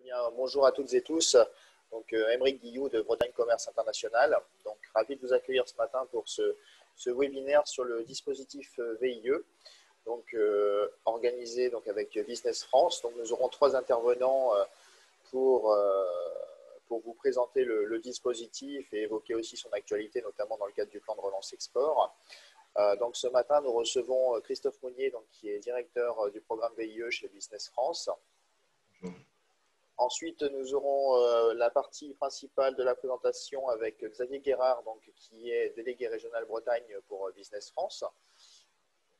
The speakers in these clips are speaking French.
Bien, bonjour à toutes et tous. Donc, Aymeric Guilloux de Bretagne Commerce International. Donc, ravi de vous accueillir ce matin pour ce webinaire sur le dispositif VIE, donc, organisé donc, avec Business France. Donc, nous aurons trois intervenants pour, pour vous présenter le dispositif et évoquer aussi son actualité, notamment dans le cadre du plan de relance export. Donc, ce matin, nous recevons Christophe Monnier, donc, qui est directeur du programme VIE chez Business France. Bonjour. Ensuite, nous aurons la partie principale de la présentation avec Xavier Guérard, donc, qui est délégué régional Bretagne pour Business France.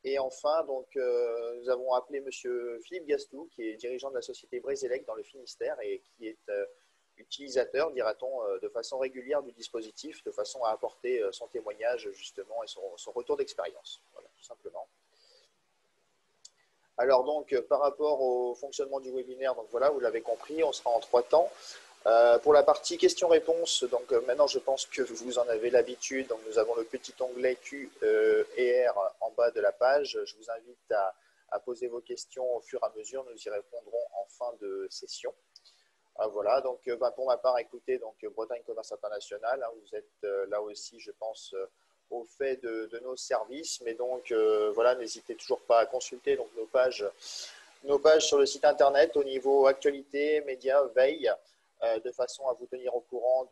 Et enfin, donc, nous avons appelé M. Philippe Gastou, qui est dirigeant de la société Brésilec dans le Finistère et qui est utilisateur, dira-t-on, de façon régulière du dispositif, de façon à apporter son témoignage justement et son retour d'expérience. Voilà, tout simplement. Alors donc, par rapport au fonctionnement du webinaire, donc voilà, vous l'avez compris, on sera en 3 temps. Pour la partie questions-réponses, donc maintenant je pense que vous en avez l'habitude, donc nous avons le petit onglet Q et R en bas de la page. Je vous invite à poser vos questions au fur et à mesure, nous y répondrons en fin de session. Voilà, donc pour ma part, écoutez, donc Bretagne Commerce International, hein, vous êtes là aussi, je pense, au fait de nos services, mais donc voilà, n'hésitez toujours pas à consulter donc, nos pages sur le site internet au niveau actualité, médias, veille, de façon à vous tenir au courant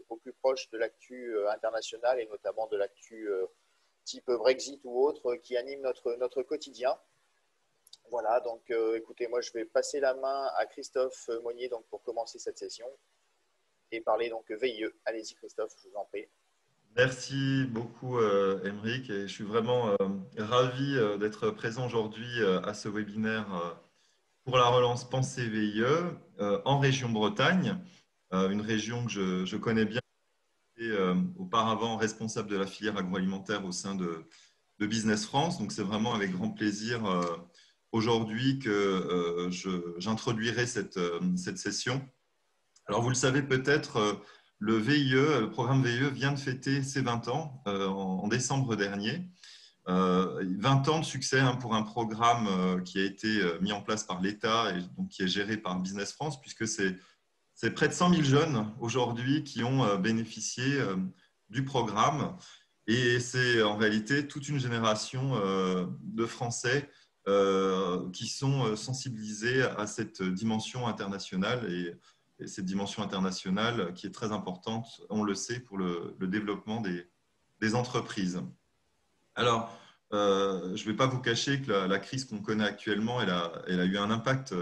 au plus proche de l'actu internationale et notamment de l'actu type Brexit ou autre qui anime notre quotidien. Voilà, donc écoutez, moi je vais passer la main à Christophe Monnier donc, pour commencer cette session et parler donc VIE. Allez-y Christophe, je vous en prie. Merci beaucoup, Aymeric, et je suis vraiment ravi d'être présent aujourd'hui à ce webinaire pour la relance Pensée VIE en région Bretagne, une région que je connais bien et auparavant responsable de la filière agroalimentaire au sein de Business France. Donc, c'est vraiment avec grand plaisir aujourd'hui que j'introduirai cette session. Alors, vous le savez peut-être, le VIE, le programme VIE vient de fêter ses 20 ans en décembre dernier. 20 ans de succès pour un programme qui a été mis en place par l'État et donc qui est géré par Business France, puisque c'est près de 100 000 jeunes aujourd'hui qui ont bénéficié du programme. Et c'est en réalité toute une génération de Français qui sont sensibilisés à cette dimension internationale et cette dimension internationale qui est très importante, on le sait, pour le développement des entreprises. Alors, je ne vais pas vous cacher que la crise qu'on connaît actuellement, elle a eu un impact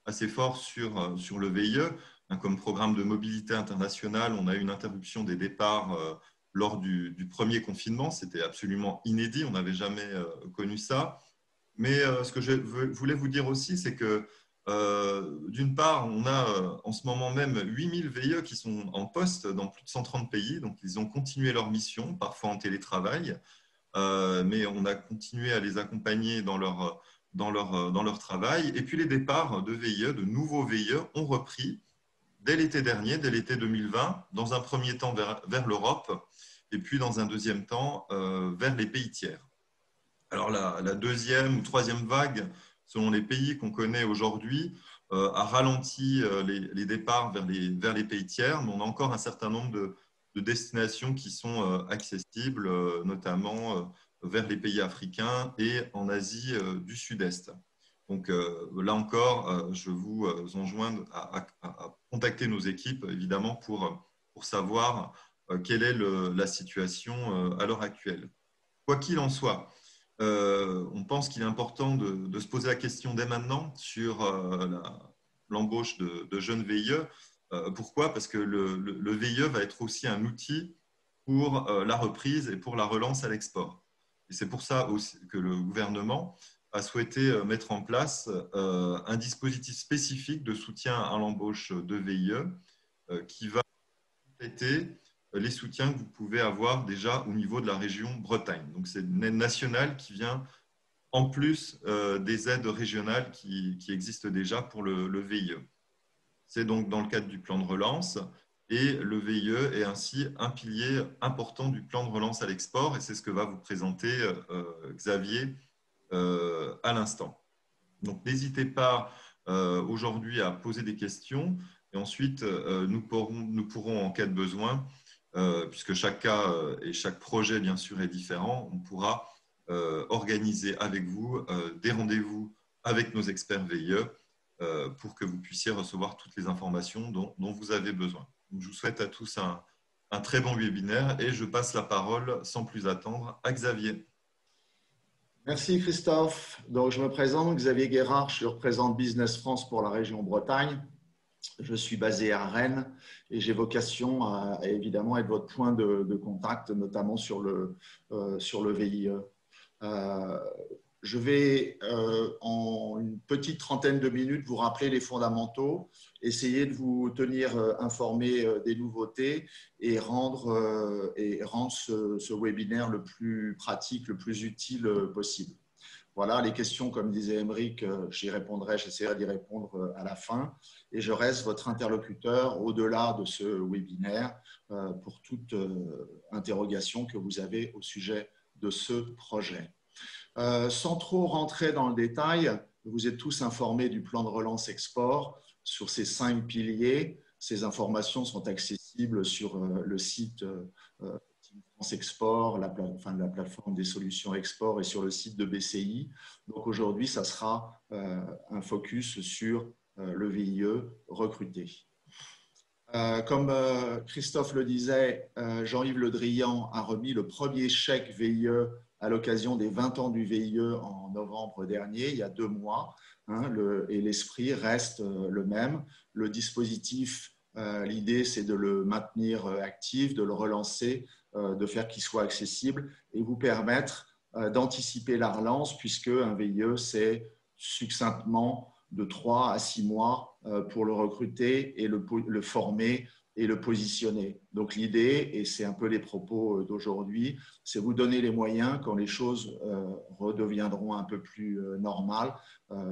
assez fort sur le VIE. Comme programme de mobilité internationale, on a eu une interruption des départs lors du premier confinement. C'était absolument inédit, on n'avait jamais connu ça. Mais ce que je voulais vous dire aussi, c'est que d'une part, on a en ce moment même 8000 VIE qui sont en poste dans plus de 130 pays. Donc, ils ont continué leur mission, parfois en télétravail. Mais on a continué à les accompagner dans leur travail. Et puis les départs de VIE, de nouveaux VIE, ont repris dès l'été dernier, dès l'été 2020, dans un premier temps vers l'Europe et puis dans un deuxième temps vers les pays tiers. Alors la deuxième ou troisième vague, selon les pays qu'on connaît aujourd'hui, a ralenti les départs vers les pays tiers, mais on a encore un certain nombre de destinations qui sont accessibles, notamment vers les pays africains et en Asie du Sud-Est. Donc là encore, je vous enjoins à contacter nos équipes, évidemment, pour savoir quelle est la situation à l'heure actuelle. Quoi qu'il en soit, on pense qu'il est important de se poser la question dès maintenant sur l'embauche de jeunes VIE. Pourquoi? Parce que le VIE va être aussi un outil pour la reprise et pour la relance à l'export. Et c'est pour ça aussi que le gouvernement a souhaité mettre en place un dispositif spécifique de soutien à l'embauche de VIE qui va compléter les soutiens que vous pouvez avoir déjà au niveau de la région Bretagne. Donc, c'est une aide nationale qui vient en plus des aides régionales qui existent déjà pour le VIE. C'est donc dans le cadre du plan de relance et le VIE est ainsi un pilier important du plan de relance à l'export et c'est ce que va vous présenter Xavier à l'instant. Donc, n'hésitez pas aujourd'hui à poser des questions et ensuite nous pourrons, en cas de besoin, puisque chaque cas et chaque projet bien sûr est différent, on pourra organiser avec vous des rendez-vous avec nos experts VIE pour que vous puissiez recevoir toutes les informations dont vous avez besoin. Donc, je vous souhaite à tous un très bon webinaire et je passe la parole sans plus attendre à Xavier. Merci Christophe. Donc, je me présente, Xavier Guérard, je représente Business France pour la région Bretagne. Je suis basé à Rennes et j'ai vocation à évidemment être votre point de contact, notamment sur le VIE. Je vais, en une petite trentaine de minutes, vous rappeler les fondamentaux, essayer de vous tenir informé des nouveautés et rendre ce webinaire le plus pratique, le plus utile possible. Voilà, les questions, comme disait Aymeric, j'essaierai d'y répondre à la fin. Et je reste votre interlocuteur au-delà de ce webinaire pour toute interrogation que vous avez au sujet de ce projet. Sans trop rentrer dans le détail, vous êtes tous informés du plan de relance export sur ces 5 piliers. Ces informations sont accessibles sur le site Team France Export, la plateforme des solutions export et sur le site de BCI. Donc aujourd'hui, ça sera un focus sur le VIE recruté. Comme Christophe le disait, Jean-Yves Le Drian a remis le premier chèque VIE à l'occasion des 20 ans du VIE en novembre dernier, il y a 2 mois, et l'esprit reste le même. Le dispositif, l'idée, c'est de le maintenir actif, de le relancer, de faire qu'il soit accessible et vous permettre d'anticiper la relance, puisque un VIE, c'est succinctement de 3 à 6 mois pour le recruter et le former et le positionner. Donc l'idée, et c'est un peu les propos d'aujourd'hui, c'est vous donner les moyens, quand les choses redeviendront un peu plus normales,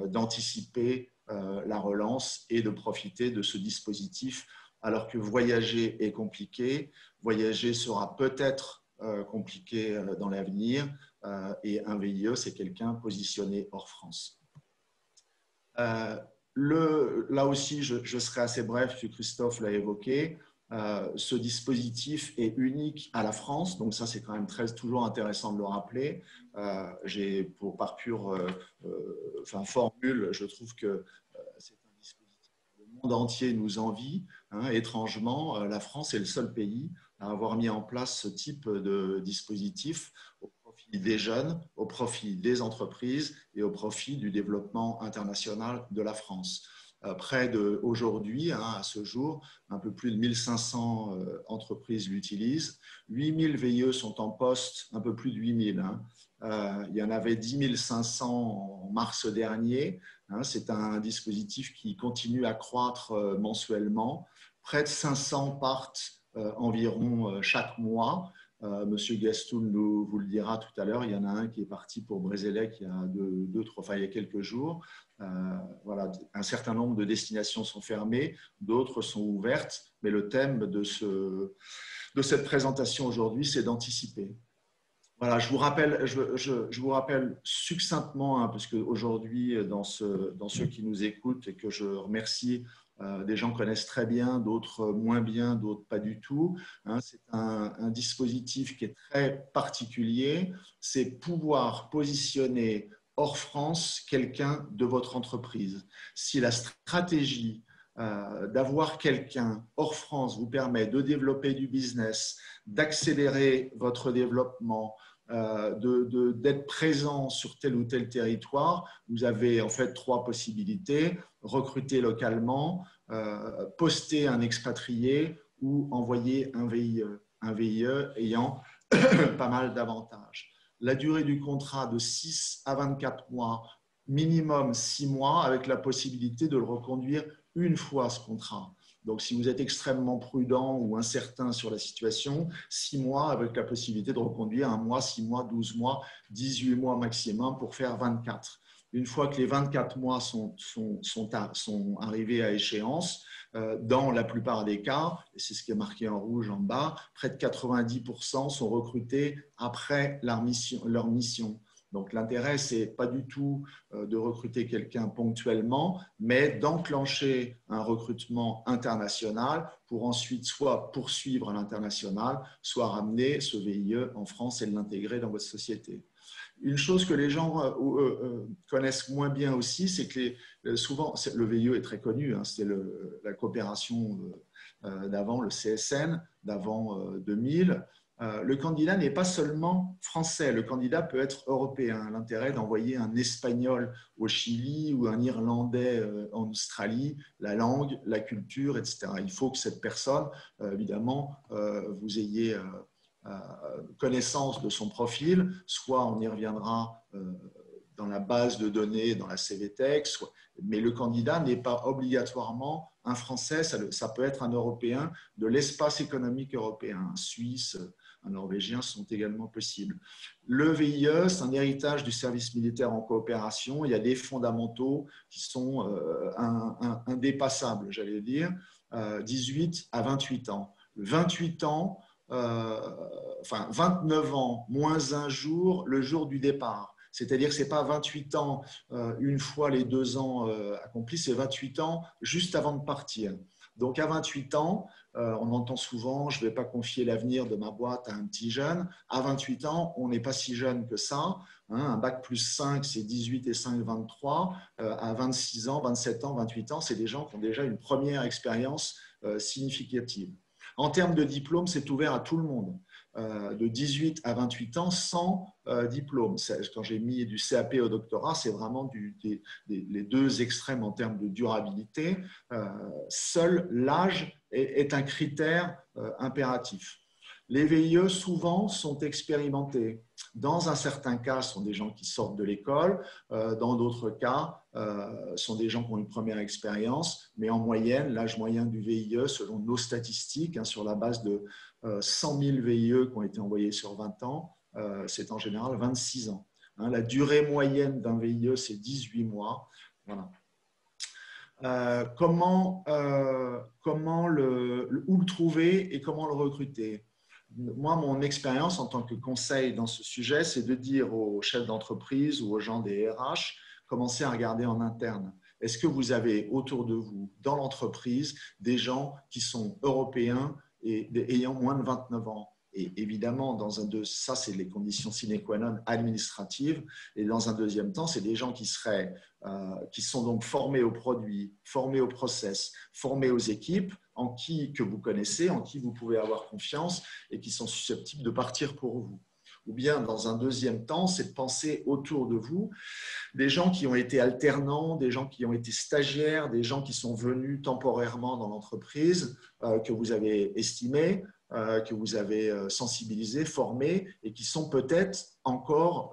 d'anticiper la relance et de profiter de ce dispositif, alors que voyager est compliqué, voyager sera peut-être compliqué dans l'avenir, et un VIE, c'est quelqu'un positionné hors France. Là aussi, je serai assez bref, puisque Christophe l'a évoqué. Ce dispositif est unique à la France, donc ça c'est quand même toujours intéressant de le rappeler. Par pure formule, je trouve que c'est un dispositif que le monde entier nous envie. Étrangement, la France est le seul pays à avoir mis en place ce type de dispositif au profit des jeunes, au profit des entreprises et au profit du développement international de la France. Aujourd'hui, à ce jour, un peu plus de 1500 entreprises l'utilisent. 8000 VIE sont en poste, un peu plus de 8000. Il y en avait 10 500 en mars dernier. C'est un dispositif qui continue à croître mensuellement. Près de 500 partent environ chaque mois. Monsieur Gastoun vous le dira tout à l'heure, il y en a un qui est parti pour Brezélec il y a quelques jours. Voilà, un certain nombre de destinations sont fermées, d'autres sont ouvertes, mais le thème de cette présentation aujourd'hui, c'est d'anticiper. Voilà, je vous rappelle succinctement, parce qu'aujourd'hui, dans ceux qui nous écoutent et que je remercie, des gens connaissent très bien, d'autres moins bien, d'autres pas du tout. C'est un dispositif qui est très particulier. C'est pouvoir positionner hors France quelqu'un de votre entreprise. Si la stratégie d'avoir quelqu'un hors France vous permet de développer du business, d'accélérer votre développement, d'être présent sur tel ou tel territoire, vous avez en fait 3 possibilités: recruter localement, poster un expatrié ou envoyer un VIE. Un VIE ayant pas mal d'avantages. La durée du contrat de 6 à 24 mois, minimum 6 mois, avec la possibilité de le reconduire une fois ce contrat. Donc, si vous êtes extrêmement prudent ou incertain sur la situation, 6 mois avec la possibilité de reconduire 1 mois, 6 mois, 12 mois, 18 mois maximum pour faire 24. Une fois que les 24 mois sont arrivés à échéance, dans la plupart des cas, et c'est ce qui est marqué en rouge en bas, près de 90% sont recrutés après leur mission. Donc l'intérêt, c'est pas du tout de recruter quelqu'un ponctuellement, mais d'enclencher un recrutement international pour ensuite soit poursuivre à l'international, soit ramener ce VIE en France et l'intégrer dans votre société. Une chose que les gens connaissent moins bien aussi, c'est que souvent, le VIE est très connu, hein, c'est la coopération d'avant, le CSN, d'avant 2000. Le candidat n'est pas seulement français, le candidat peut être européen. L'intérêt d'envoyer un Espagnol au Chili ou un Irlandais en Australie, la langue, la culture, etc. Il faut que cette personne, évidemment, vous ayez connaissance de son profil, soit on y reviendra dans la base de données, dans la CVTech, mais le candidat n'est pas obligatoirement un Français, ça peut être un Européen de l'espace économique européen, un Suisse, un Norvégien sont également possibles. Le VIE, c'est un héritage du service militaire en coopération. Il y a des fondamentaux qui sont indépassables, j'allais dire, 18 à 28 ans. 28 ans, 29 ans moins un jour, le jour du départ. C'est-à-dire que ce n'est pas 28 ans une fois les 2 ans accomplis, c'est 28 ans juste avant de partir. Donc à 28 ans, on entend souvent, je ne vais pas confier l'avenir de ma boîte à un petit jeune. À 28 ans, on n'est pas si jeune que ça. Un bac plus 5, c'est 18 et 5, 23. À 26 ans, 27 ans, 28 ans, c'est des gens qui ont déjà une première expérience significative. En termes de diplôme, c'est ouvert à tout le monde. De 18 à 28 ans sans diplôme. Quand j'ai mis du CAP au doctorat, c'est vraiment les deux extrêmes en termes de durabilité. Seul l'âge est un critère impératif. Les VIE, souvent, sont expérimentés. Dans un certain cas, ce sont des gens qui sortent de l'école. Dans d'autres cas, ce sont des gens qui ont une première expérience. Mais en moyenne, l'âge moyen du VIE, selon nos statistiques, sur la base de 100 000 VIE qui ont été envoyés sur 20 ans, c'est en général 26 ans. La durée moyenne d'un VIE, c'est 18 mois. Voilà. Où le trouver et comment le recruter? Moi, mon expérience en tant que conseil dans ce sujet, c'est de dire aux chefs d'entreprise ou aux gens des RH, commencez à regarder en interne. Est-ce que vous avez autour de vous, dans l'entreprise, des gens qui sont européens et ayant moins de 29 ans? Et évidemment, ça, c'est les conditions sine qua non administratives. Et dans un deuxième temps, c'est des gens qui sont donc formés aux produits, formés aux process, formés aux équipes, que vous connaissez, en qui vous pouvez avoir confiance et qui sont susceptibles de partir pour vous. Ou bien, dans un deuxième temps, c'est de penser autour de vous des gens qui ont été alternants, des gens qui ont été stagiaires, des gens qui sont venus temporairement dans l'entreprise, que vous avez estimés, que vous avez sensibilisés, formés et qui sont peut-être encore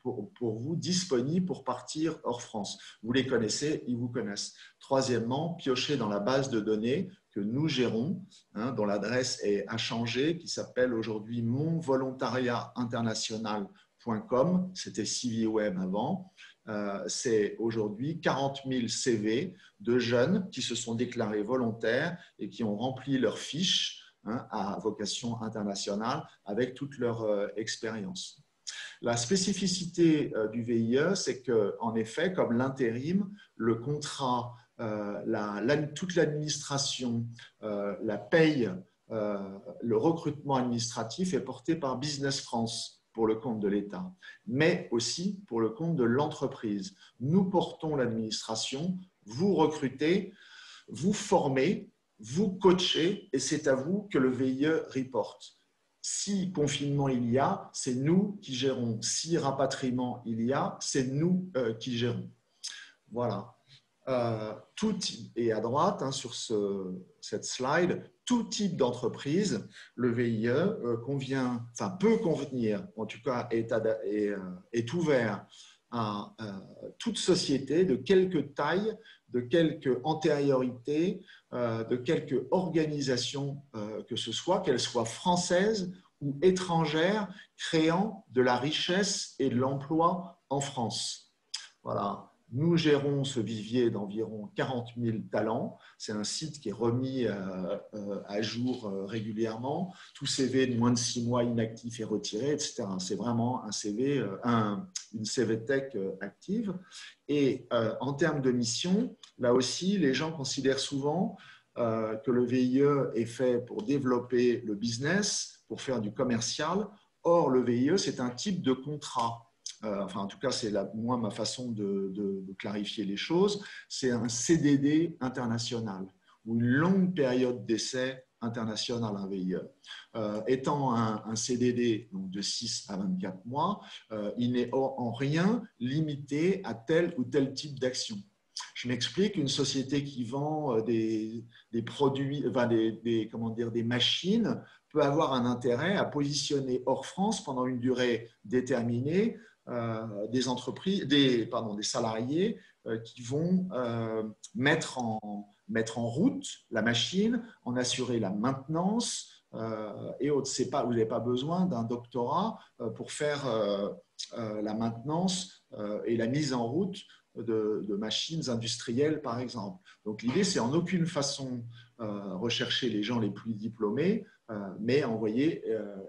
pour vous disponibles pour partir hors France. Vous les connaissez, ils vous connaissent. Troisièmement, piochez dans la base de données que nous gérons, dont l'adresse a changé, qui s'appelle aujourd'hui monvolontariatinternational.com. C'était CiviWeb avant. C'est aujourd'hui 40 000 CV de jeunes qui se sont déclarés volontaires et qui ont rempli leurs fiches à vocation internationale avec toute leur expérience. La spécificité du VIE, c'est qu'en effet, comme l'intérim, le contrat, toute l'administration, la paye, le recrutement administratif est porté par Business France pour le compte de l'État, mais aussi pour le compte de l'entreprise. Nous portons l'administration, vous recrutez, vous formez, vous coachez et c'est à vous que le VIE reporte. Si confinement il y a, c'est nous qui gérons. Si rapatriement il y a, c'est nous qui gérons. Voilà. Et à droite, sur cette slide, tout type d'entreprise, le VIE peut convenir, en tout cas est ouvert à toute société de quelque taille, de quelque antériorité, de quelque organisation que ce soit, qu'elle soit française ou étrangère, créant de la richesse et de l'emploi en France. Voilà. Nous gérons ce vivier d'environ 40 000 talents. C'est un site qui est remis à jour régulièrement. Tout CV de moins de 6 mois inactif est retiré, etc. C'est vraiment un CV, une CV Tech active. Et en termes de mission, là aussi, les gens considèrent souvent que le VIE est fait pour développer le business, pour faire du commercial. Or, le VIE, c'est un type de contrat. Enfin, en tout cas, c'est moi ma façon de clarifier les choses. C'est un CDD international ou une longue période d'essai international, un VIE. Étant un CDD donc de 6 à 24 mois, il n'est en rien limité à tel ou tel type d'action. Je m'explique, une société qui vend des produits, enfin comment dire, des machines peut avoir un intérêt à positionner hors France pendant une durée déterminée des salariés qui vont mettre en route la machine, en assurer la maintenance et autres. Vous n'avez pas besoin d'un doctorat pour faire la maintenance et la mise en route de machines industrielles, par exemple. Donc l'idée, c'est en aucune façon rechercher les gens les plus diplômés, mais envoyer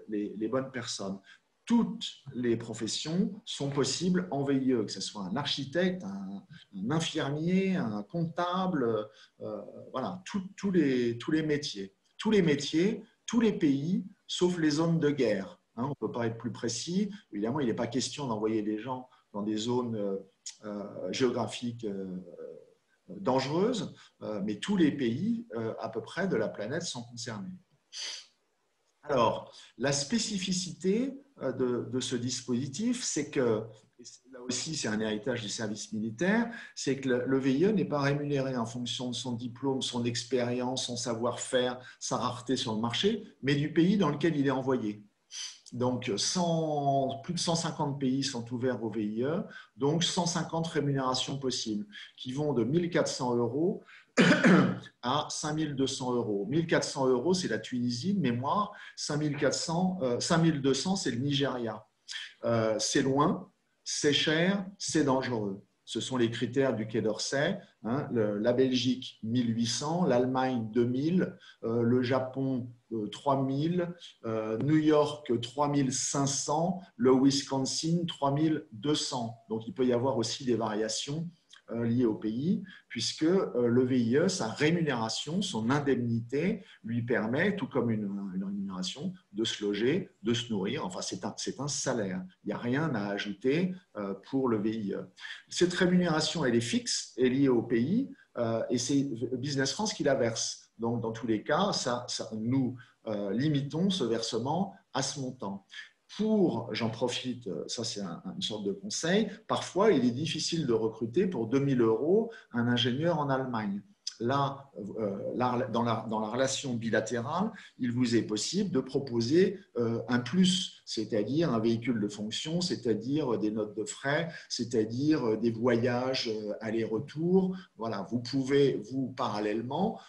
les bonnes personnes. Toutes les professions sont possibles en VIE, que ce soit un architecte, un infirmier, un comptable, voilà, tous les métiers. Tous les métiers, tous les pays, sauf les zones de guerre. On ne peut pas être plus précis. Évidemment, il n'est pas question d'envoyer des gens dans des zones géographiques dangereuses, mais tous les pays à peu près de la planète sont concernés. Alors, la spécificité de ce dispositif, c'est que, là aussi c'est un héritage du service militaire, c'est que le VIE n'est pas rémunéré en fonction de son diplôme, son expérience, son savoir-faire, sa rareté sur le marché, mais du pays dans lequel il est envoyé. Donc, plus de 150 pays sont ouverts au VIE, donc 150 rémunérations possibles, qui vont de 1 400 € à 5 200 €. 1 400 €, c'est la Tunisie, de mémoire. 5 200, c'est le Nigeria. C'est loin, c'est cher, c'est dangereux. Ce sont les critères du Quai d'Orsay. La Belgique, 1800, l'Allemagne, 2000, le Japon, 3000, New York, 3500, le Wisconsin, 3200. Donc, il peut y avoir aussi des variations liées au pays, puisque le VIE, sa rémunération, son indemnité, lui permet, tout comme une rémunération, de se loger, de se nourrir. Enfin, c'est un salaire. Il n'y a rien à ajouter pour le VIE. Cette rémunération, elle est fixe, elle est liée au pays, et c'est Business France qui la verse. Donc, dans tous les cas, nous limitons ce versement à ce montant. J'en profite, ça c'est une sorte de conseil, parfois il est difficile de recruter pour 2 000 € un ingénieur en Allemagne. Là, dans la relation bilatérale, il vous est possible de proposer un plus, c'est-à-dire un véhicule de fonction, c'est-à-dire des notes de frais, c'est-à-dire des voyages aller-retour. Voilà, vous pouvez, vous, parallèlement,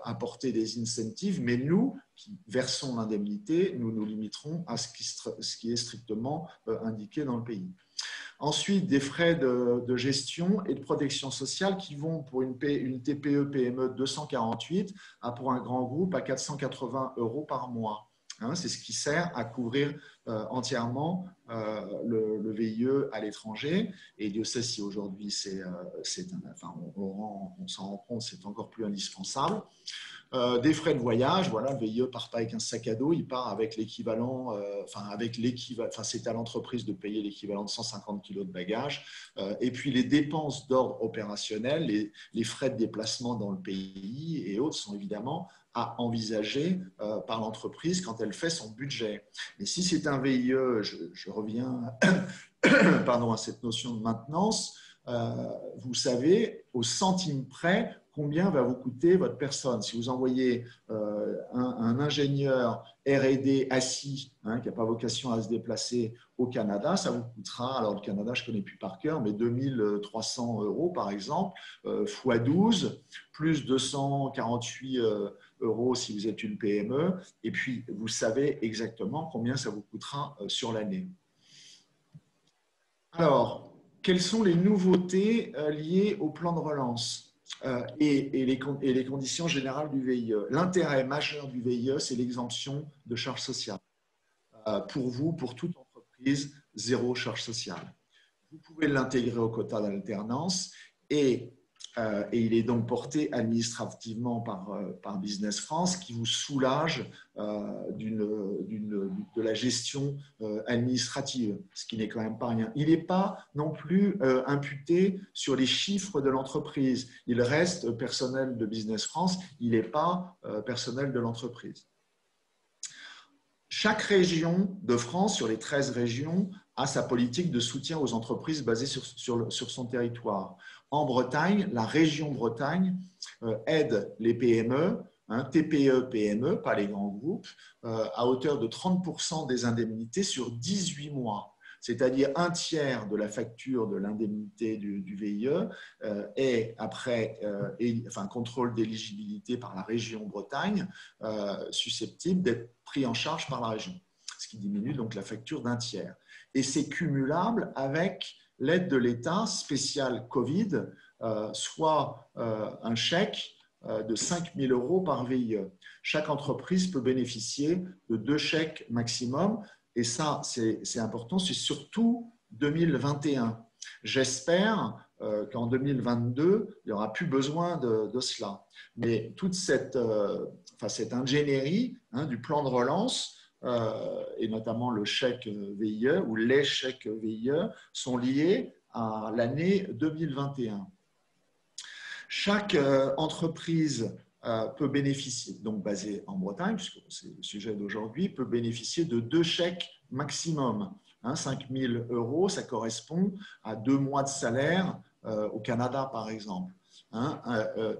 apporter des incentives, mais nous, qui versons l'indemnité, nous nous limiterons à ce qui est strictement indiqué dans le pays. Ensuite, des frais de gestion et de protection sociale qui vont pour une TPE-PME 248 pour un grand groupe à 480 € par mois. C'est ce qui sert à couvrir entièrement le VIE à l'étranger. Et Dieu sait si aujourd'hui on s'en rend compte, c'est encore plus indispensable. Des frais de voyage, voilà, le VIE ne part pas avec un sac à dos, il part avec l'équivalent, c'est à l'entreprise de payer l'équivalent de 150 kg de bagages. Et puis les dépenses d'ordre opérationnel, les frais de déplacement dans le pays et autres sont évidemment à envisager par l'entreprise quand elle fait son budget. Et si c'est un VIE, je reviens à cette notion de maintenance, vous savez au centime près combien va vous coûter votre personne. Si vous envoyez un ingénieur R&D assis, qui n'a pas vocation à se déplacer au Canada, ça vous coûtera, alors le Canada je ne connais plus par cœur, mais 2 300 € par exemple, x 12, plus 248 € si vous êtes une PME, et puis vous savez exactement combien ça vous coûtera sur l'année. Alors, quelles sont les nouveautés liées au plan de relance et les conditions générales du VIE? L'intérêt majeur du VIE, c'est l'exemption de charges sociales. Pour vous, pour toute entreprise, zéro charge sociale. Vous pouvez l'intégrer au quota d'alternance et il est donc porté administrativement par Business France qui vous soulage de la gestion administrative, ce qui n'est quand même pas rien. Il n'est pas non plus imputé sur les chiffres de l'entreprise. Il reste personnel de Business France, il n'est pas personnel de l'entreprise. Chaque région de France, sur les 13 régions, a sa politique de soutien aux entreprises basée sur son territoire. En Bretagne, la région Bretagne aide les PME, TPE, PME, pas les grands groupes, à hauteur de 30% des indemnités sur 18 mois. C'est-à-dire un tiers de la facture de l'indemnité du VIE est après contrôle d'éligibilité par la région Bretagne susceptible d'être pris en charge par la région, ce qui diminue donc la facture d'un tiers. Et c'est cumulable avec l'aide de l'État spéciale Covid, soit un chèque de 5 000 € par VIE. Chaque entreprise peut bénéficier de 2 chèques maximum. Et ça, c'est important, c'est surtout 2021. J'espère qu'en 2022, il n'y aura plus besoin de cela. Mais toute cette ingénierie du plan de relance, et notamment le chèque VIE ou les chèques VIE, sont liés à l'année 2021. Chaque entreprise peut bénéficier, donc basée en Bretagne, puisque c'est le sujet d'aujourd'hui, peut bénéficier de 2 chèques maximum. 5 000 €, ça correspond à 2 mois de salaire au Canada, par exemple.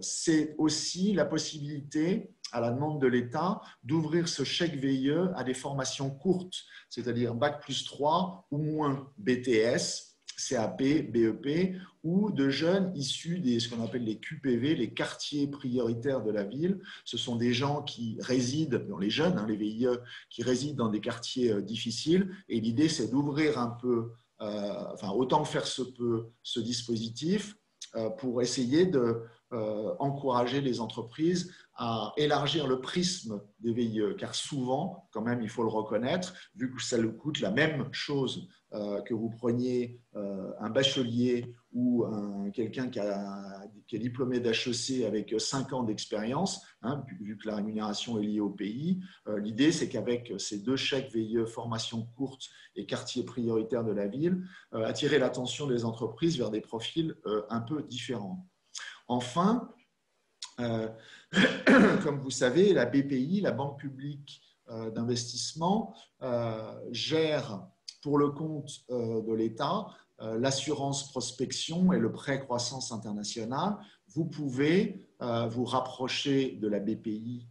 C'est aussi la possibilité, à la demande de l'État, d'ouvrir ce chèque VIE à des formations courtes, c'est-à-dire Bac+3 ou moins BTS, CAP, BEP, ou de jeunes issus de ce qu'on appelle les QPV, les quartiers prioritaires de la ville. Ce sont des gens qui résident, les jeunes, les VIE, qui résident dans des quartiers difficiles. Et l'idée, c'est d'ouvrir un peu, autant que faire se peut, ce dispositif pour essayer d'encourager les entreprises à élargir le prisme des VIE, car souvent, quand même, il faut le reconnaître, vu que ça leur coûte la même chose que vous preniez un bachelier ou quelqu'un qui est diplômé d'HEC avec 5 ans d'expérience, vu que la rémunération est liée au pays. L'idée, c'est qu'avec ces 2 chèques VIE, formation courte et quartier prioritaire de la ville, attirer l'attention des entreprises vers des profils un peu différents. Enfin, comme vous savez, la BPI, la Banque publique d'investissement, gère pour le compte de l'État l'assurance prospection et le prêt croissance internationale. Vous pouvez vous rapprocher de la BPI,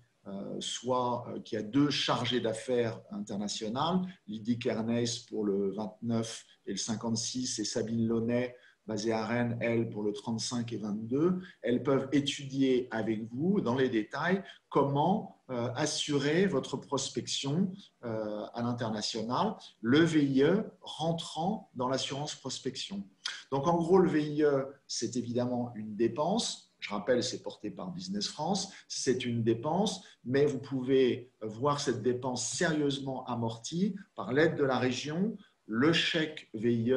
soit qui a 2 chargés d'affaires internationales, Lydie Kernes pour le 29 et le 56 et Sabine Launay, basée à Rennes, elle, pour le 35 et 22. Elles peuvent étudier avec vous, dans les détails, comment assurer votre prospection à l'international, le VIE rentrant dans l'assurance prospection. Donc, en gros, le VIE, c'est évidemment une dépense. Je rappelle, c'est porté par Business France. C'est une dépense, mais vous pouvez voir cette dépense sérieusement amortie par l'aide de la région, le chèque VIE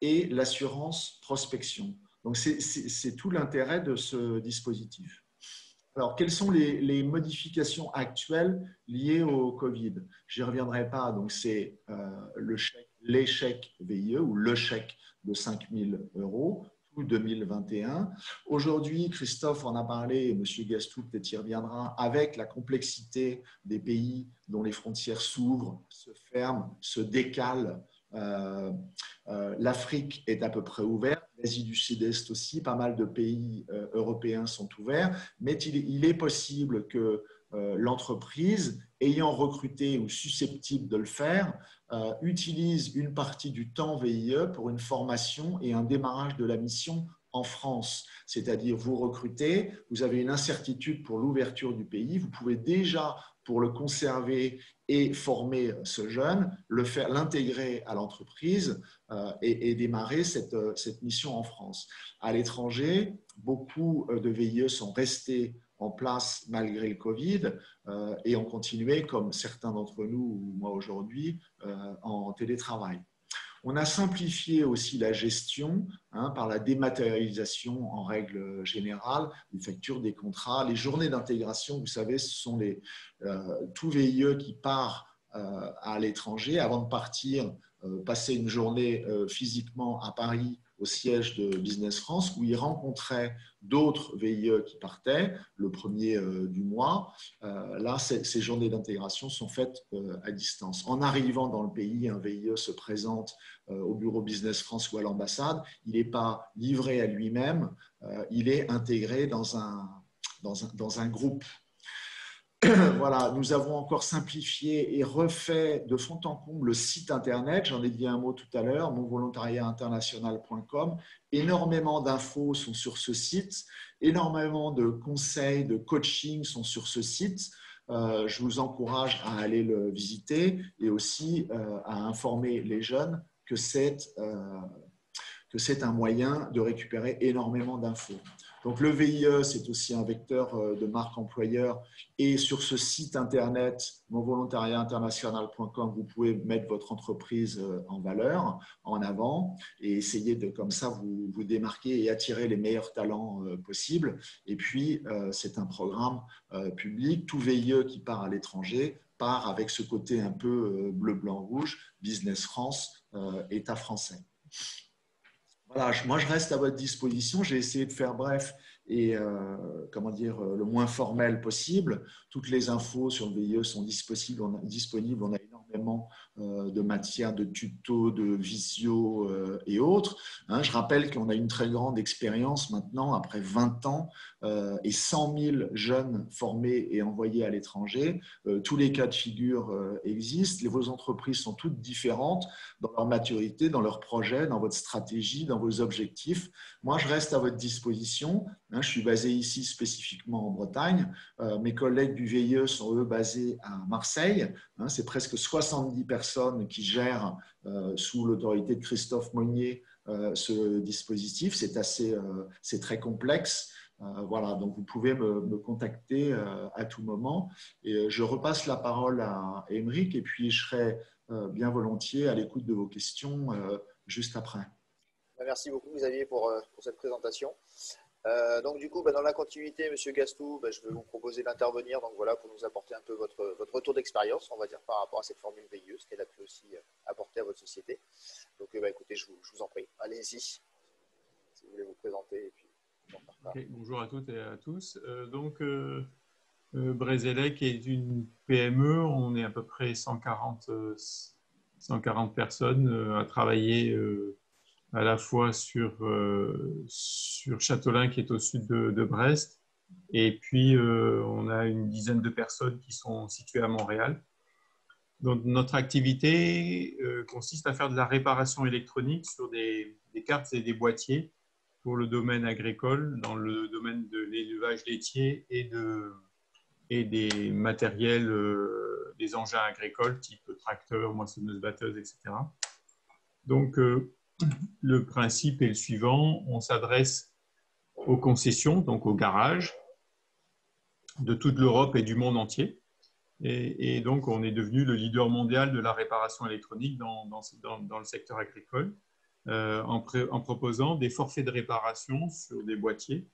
et l'assurance prospection. Donc, c'est tout l'intérêt de ce dispositif. Alors, quelles sont les modifications actuelles liées au Covid? Je n'y reviendrai pas. Donc, c'est les chèques VIE ou le chèque de 5 000 € tout 2021. Aujourd'hui, Christophe en a parlé, M. Gastou peut-être y reviendra, avec la complexité des pays dont les frontières s'ouvrent, se ferment, se décalent. L'Afrique est à peu près ouverte, l'Asie du Sud-Est aussi, pas mal de pays européens sont ouverts, mais il est possible que l'entreprise ayant recruté ou susceptible de le faire utilise une partie du temps VIE pour une formation et un démarrage de la mission en France, c'est-à-dire vous recrutez, vous avez une incertitude pour l'ouverture du pays, vous pouvez déjà, pour le conserver et former ce jeune, l'intégrer à l'entreprise et démarrer cette mission en France. À l'étranger, beaucoup de VIE sont restés en place malgré le Covid et ont continué, comme certains d'entre nous ou moi aujourd'hui, en télétravail. On a simplifié aussi la gestion par la dématérialisation en règle générale, les factures des contrats, les journées d'intégration. Vous savez, ce sont tout VIE qui part à l'étranger avant de partir, passer une journée physiquement à Paris au siège de Business France où il rencontrait d'autres VIE qui partaient le premier du mois. Là, ces journées d'intégration sont faites à distance. En arrivant dans le pays, un VIE se présente au bureau Business France ou à l'ambassade. Il n'est pas livré à lui-même, il est intégré dans un groupe. Voilà, nous avons encore simplifié et refait de fond en comble le site internet. J'en ai dit un mot tout à l'heure, monvolontariatinternational.com. Énormément d'infos sont sur ce site, énormément de conseils, de coaching sont sur ce site. Je vous encourage à aller le visiter et aussi à informer les jeunes que c'est un moyen de récupérer énormément d'infos. Donc, le VIE, c'est aussi un vecteur de marque employeur. Et sur ce site internet, monvolontariatinternational.com, vous pouvez mettre votre entreprise en valeur, en avant, et essayer de, comme ça, vous démarquer et attirer les meilleurs talents possibles. Et puis, c'est un programme public. Tout VIE qui part à l'étranger part avec ce côté un peu bleu, blanc, rouge, Business France, État français. Voilà, moi je reste à votre disposition. J'ai essayé de faire bref et le moins formel possible. Toutes les infos sur le VIE sont disponibles. On a énormément de matières, de tutos, de visio et autres. Je rappelle qu'on a une très grande expérience maintenant, après 20 ans et 100 000 jeunes formés et envoyés à l'étranger. Tous les cas de figure existent. Vos entreprises sont toutes différentes dans leur maturité, dans leurs projets, dans votre stratégie, dans vos objectifs. Moi, je reste à votre disposition. Je suis basé ici spécifiquement en Bretagne. Mes collègues du VIE sont eux basés à Marseille. C'est presque 70 personnes qui gèrent sous l'autorité de Christophe Monnier ce dispositif. C'est très complexe. Voilà, donc vous pouvez me contacter à tout moment. Et je repasse la parole à Aymeric et puis je serai bien volontiers à l'écoute de vos questions juste après. Merci beaucoup Xavier pour cette présentation. Donc du coup, dans la continuité, Monsieur Gastou, je vais vous proposer d'intervenir pour nous apporter un peu votre retour d'expérience, on va dire, par rapport à cette formule VIE, ce qu'elle a pu aussi apporter à votre société. Donc écoutez, je vous en prie, allez-y, si vous voulez vous présenter. Et puis, okay, bonjour à toutes et à tous. Brezelec est une PME, on est à peu près 140 personnes à travailler à la fois sur Châteaulin qui est au sud de Brest et puis on a une dizaine de personnes qui sont situées à Montréal. Donc, notre activité consiste à faire de la réparation électronique sur des cartes et des boîtiers pour le domaine agricole, dans le domaine de l'élevage laitier et des matériels, des engins agricoles type tracteur, moissonneuse, batteuse, etc. Donc, le principe est le suivant, on s'adresse aux concessions, donc aux garages de toute l'Europe et du monde entier. Et donc, on est devenu le leader mondial de la réparation électronique dans le secteur agricole en proposant des forfaits de réparation sur des boîtiers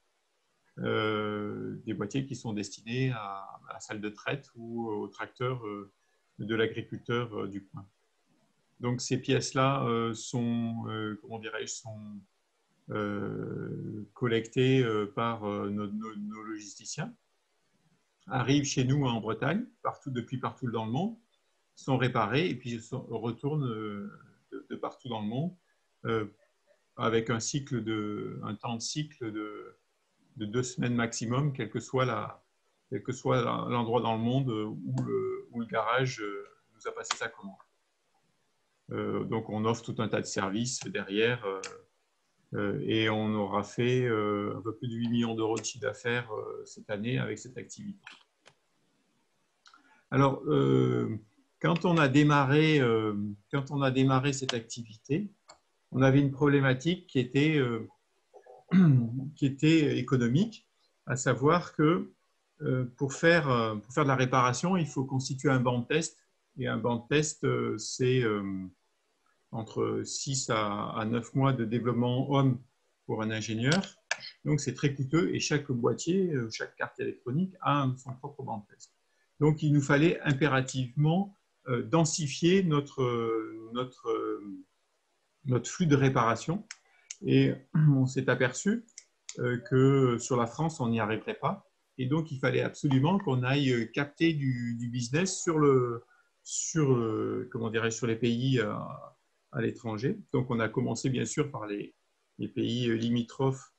qui sont destinés à la salle de traite ou au tracteur de l'agriculteur du coin. Donc, ces pièces-là sont collectées par nos logisticiens, arrivent chez nous en Bretagne, depuis partout dans le monde, sont réparées et puis retournent de partout dans le monde avec un temps de cycle de 2 semaines maximum, quel que soit l'endroit dans le monde où le garage nous a passé sa commande. Donc, on offre tout un tas de services derrière Et on aura fait un peu plus de 8 millions d'euros de chiffre d'affaires cette année avec cette activité. Alors, quand on a démarré cette activité, on avait une problématique qui était économique, à savoir que pour faire de la réparation, il faut constituer un banc de test. Et un banc de test, c'est entre 6 à 9 mois de développement homme pour un ingénieur. Donc, c'est très coûteux et chaque boîtier, chaque carte électronique a son propre banc de test. Donc, il nous fallait impérativement densifier notre flux de réparation. Et on s'est aperçu que sur la France, on n'y arriverait pas. Et donc, il fallait absolument qu'on aille capter du business sur les pays à l'étranger. Donc, on a commencé bien sûr par les pays limitrophes,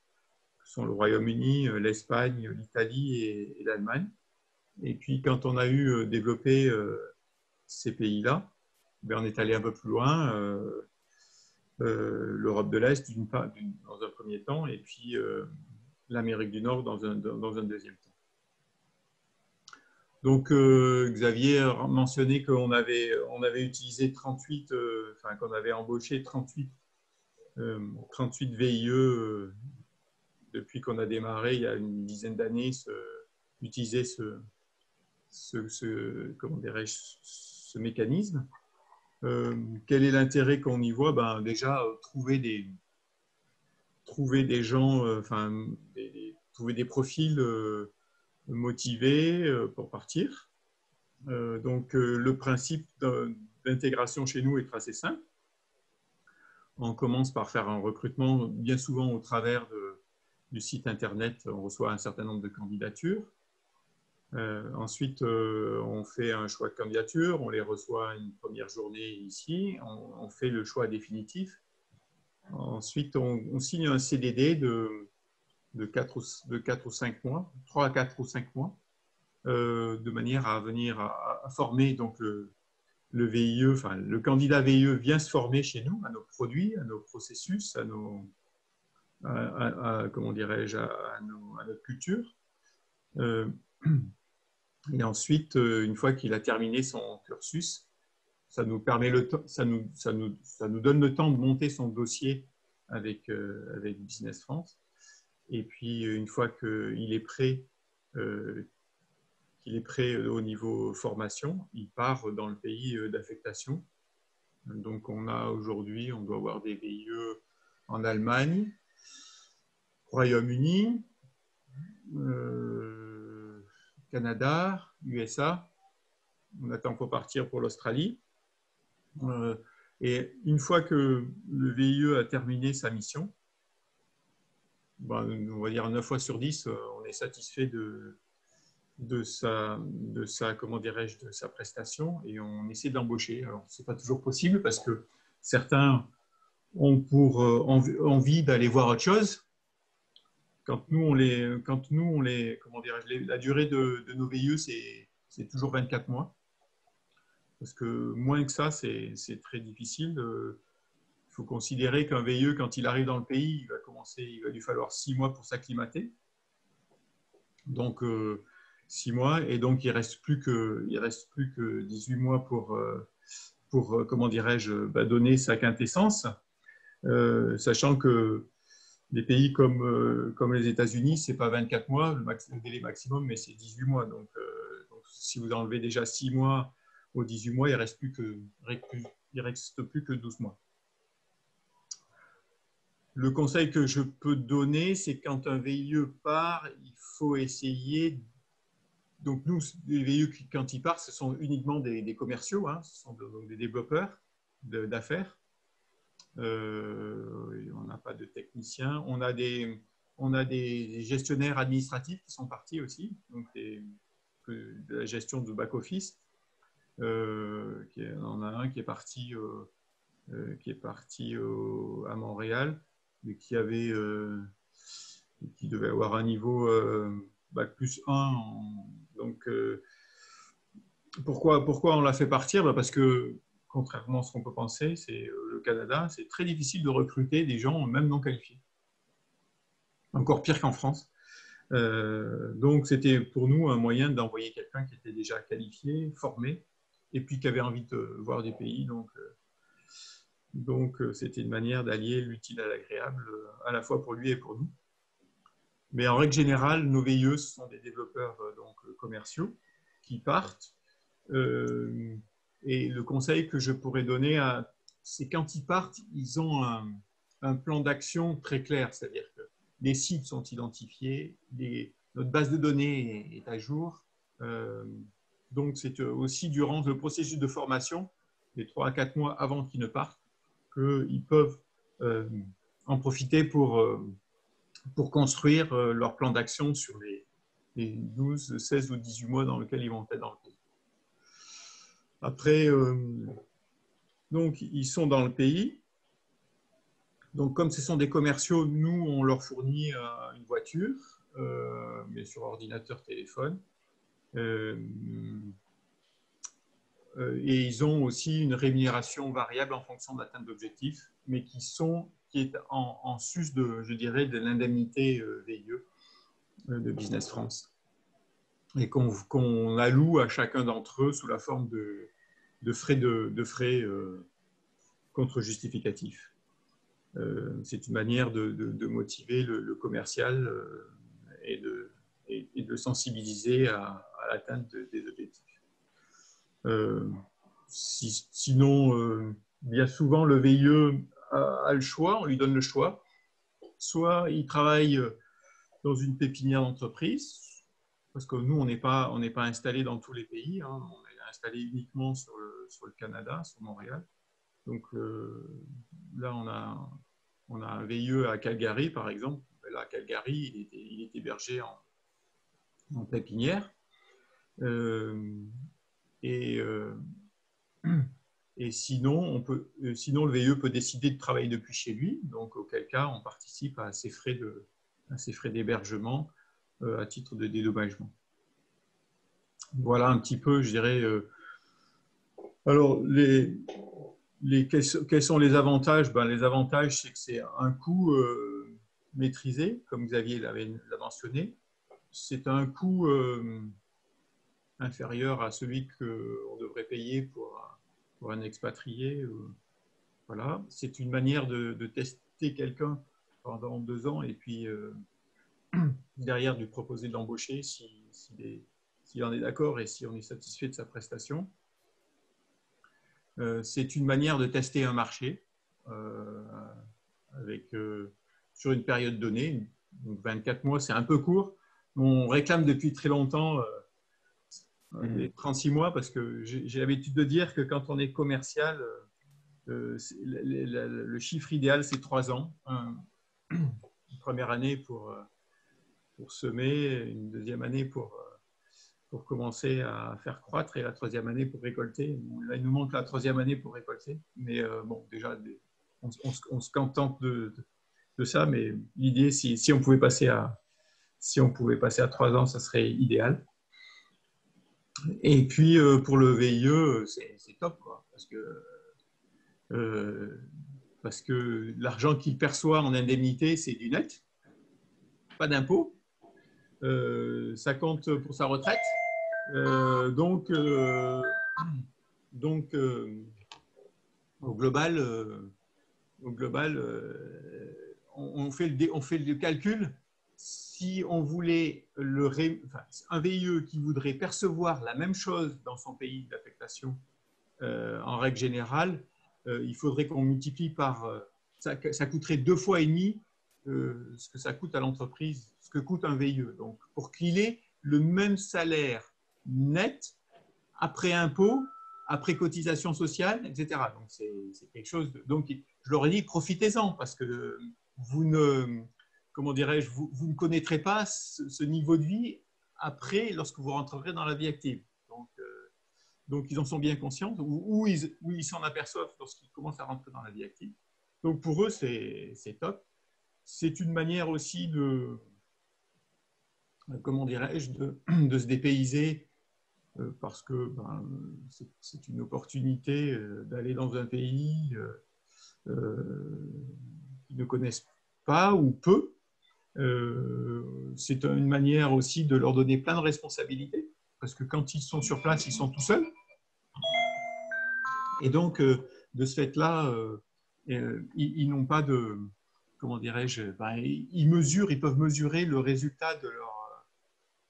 qui sont le Royaume-Uni, l'Espagne, l'Italie et l'Allemagne. Et puis, quand on a eu développé ces pays-là, on est allé un peu plus loin, l'Europe de l'Est dans un premier temps, et puis l'Amérique du Nord dans un deuxième temps. Donc, Xavier a mentionné qu'on avait utilisé 38, qu'on avait embauché 38 VIE depuis qu'on a démarré il y a une dizaine d'années, utiliser ce mécanisme. Quel est l'intérêt qu'on y voit? Déjà, trouver des gens, trouver des profils motivés pour partir. Donc, le principe d'intégration chez nous est assez simple. On commence par faire un recrutement, bien souvent au travers du site internet, on reçoit un certain nombre de candidatures. Ensuite, on fait un choix de candidature, on les reçoit une première journée ici, on fait le choix définitif. Ensuite, on signe un CDD de 4 ou 5 mois, 3 à 4 ou 5 mois, de manière à venir à former donc le VIE, le candidat VIE vient se former chez nous, à nos produits, à nos processus, à notre culture. Et ensuite, une fois qu'il a terminé son cursus, ça nous donne le temps de monter son dossier avec Business France. Et puis, une fois qu'il est prêt, au niveau formation, il part dans le pays d'affectation. Donc, on doit avoir des VIE en Allemagne, Royaume-Uni, Canada, USA. On attend pour partir pour l'Australie. Et une fois que le VIE a terminé sa mission, on va dire 9 fois sur 10, on est satisfait de sa prestation et on essaie de l'embaucher. Alors, ce n'est pas toujours possible parce que certains ont envie d'aller voir autre chose. La durée de nos VIE, c'est toujours 24 mois. Parce que moins que ça, c'est très difficile. Il faut considérer qu'un VIE, quand il arrive dans le pays, il va lui falloir 6 mois pour s'acclimater. Donc, 6 mois. Et donc, il ne reste plus que 18 mois pour donner sa quintessence. Sachant que des pays comme les États-Unis, ce n'est pas 24 mois, le délai maximum, mais c'est 18 mois. Donc, si vous enlevez déjà 6 mois aux 18 mois, il ne reste plus que 12 mois. Le conseil que je peux donner, c'est quand un VIE part, il faut essayer. Donc, nous, les VIE, quand ils partent, ce sont uniquement des commerciaux, ce sont des développeurs d'affaires. On n'a pas de techniciens. On a des gestionnaires administratifs qui sont partis aussi, donc de la gestion de back-office. On a un qui est parti à Montréal, mais qui devait avoir un niveau Bac plus 1. Donc, pourquoi on l'a fait partir? Parce que contrairement à ce qu'on peut penser, c'est le Canada, c'est très difficile de recruter des gens même non qualifiés. Encore pire qu'en France. Donc, c'était pour nous un moyen d'envoyer quelqu'un qui était déjà qualifié, formé, et puis qui avait envie de voir des pays. Donc c'était une manière d'allier l'utile à l'agréable, à la fois pour lui et pour nous. Mais en règle générale, nos VIE, ce sont des développeurs commerciaux qui partent. Et le conseil que je pourrais donner, c'est quand ils partent, ils ont un plan d'action très clair, c'est-à-dire que les sites sont identifiés, notre base de données est à jour. Donc, c'est aussi durant le processus de formation, les 3 à 4 mois avant qu'ils ne partent, qu'ils peuvent en profiter pour construire leur plan d'action sur les 12, 16 ou 18 mois dans lesquels ils vont être dans le pays. Après, donc, ils sont dans le pays. Donc, comme ce sont des commerciaux, nous, on leur fournit une voiture, bien sûr, ordinateur, téléphone. Et ils ont aussi une rémunération variable en fonction de l'atteinte d'objectifs, mais qui est en sus de, je dirais, de l'indemnité VIE de Business France. Et qu'on alloue à chacun d'entre eux sous la forme de frais contre-justificatifs. C'est une manière de motiver le commercial et de sensibiliser à l'atteinte des objectifs. Sinon, bien souvent, le VIE a le choix, on lui donne le choix. Soit il travaille dans une pépinière d'entreprise, parce que nous, on n'est pas installé dans tous les pays, hein, on est installé uniquement sur le Canada, sur Montréal. Donc là, on a un VIE à Calgary, par exemple. Là, à Calgary, il est hébergé en pépinière. Et sinon, le VIE peut décider de travailler depuis chez lui, donc auquel cas on participe à ces frais d'hébergement à titre de dédommagement. Voilà un petit peu, je dirais. Alors, quels sont les avantages? Les avantages, c'est que c'est un coût maîtrisé, comme Xavier l'a mentionné. C'est un coût inférieur à celui qu'on devrait payer pour un expatrié. Voilà. C'est une manière de tester quelqu'un pendant 2 ans et puis derrière de lui proposer de l'embaucher s'il en est d'accord et si on est satisfait de sa prestation. C'est une manière de tester un marché sur une période donnée. Donc 24 mois, c'est un peu court. On réclame depuis très longtemps les 36 mois parce que j'ai l'habitude de dire que quand on est commercial, le chiffre idéal, c'est 3 ans. Une première année pour semer, une deuxième année pour commencer à faire croître et la 3e année pour récolter. Bon, là, il nous manque la 3e année pour récolter. Mais bon, déjà, on se contente de ça. Mais l'idée, si on pouvait passer à 3 ans, ça serait idéal. Et puis, pour le VIE, c'est top, quoi, parce que l'argent qu'il perçoit en indemnité, c'est du net, pas d'impôt. Ça compte pour sa retraite. Donc, au global, on fait le calcul. Si on voulait un VIE qui voudrait percevoir la même chose dans son pays d'affectation, en règle générale, il faudrait qu'on multiplie par… ça coûterait 2,5 fois ce que ça coûte à l'entreprise, ce que coûte un VIE. Donc, pour qu'il ait le même salaire net après impôt, après cotisation sociale, etc. Donc, c'est quelque chose de… Donc, je leur ai dit, profitez-en parce que vous ne connaîtrez pas ce niveau de vie après, lorsque vous rentrerez dans la vie active. Donc ils en sont bien conscients, ou ils s'en aperçoivent lorsqu'ils commencent à rentrer dans la vie active. Donc, pour eux, c'est top. C'est une manière aussi de se dépayser parce que c'est une opportunité d'aller dans un pays qu'ils ne connaissent pas ou peu. C'est une manière aussi de leur donner plein de responsabilités, parce que quand ils sont sur place, ils sont tout seuls. Et donc, de ce fait-là, ils n'ont pas de, comment dirais-je, ils peuvent mesurer le résultat de leur,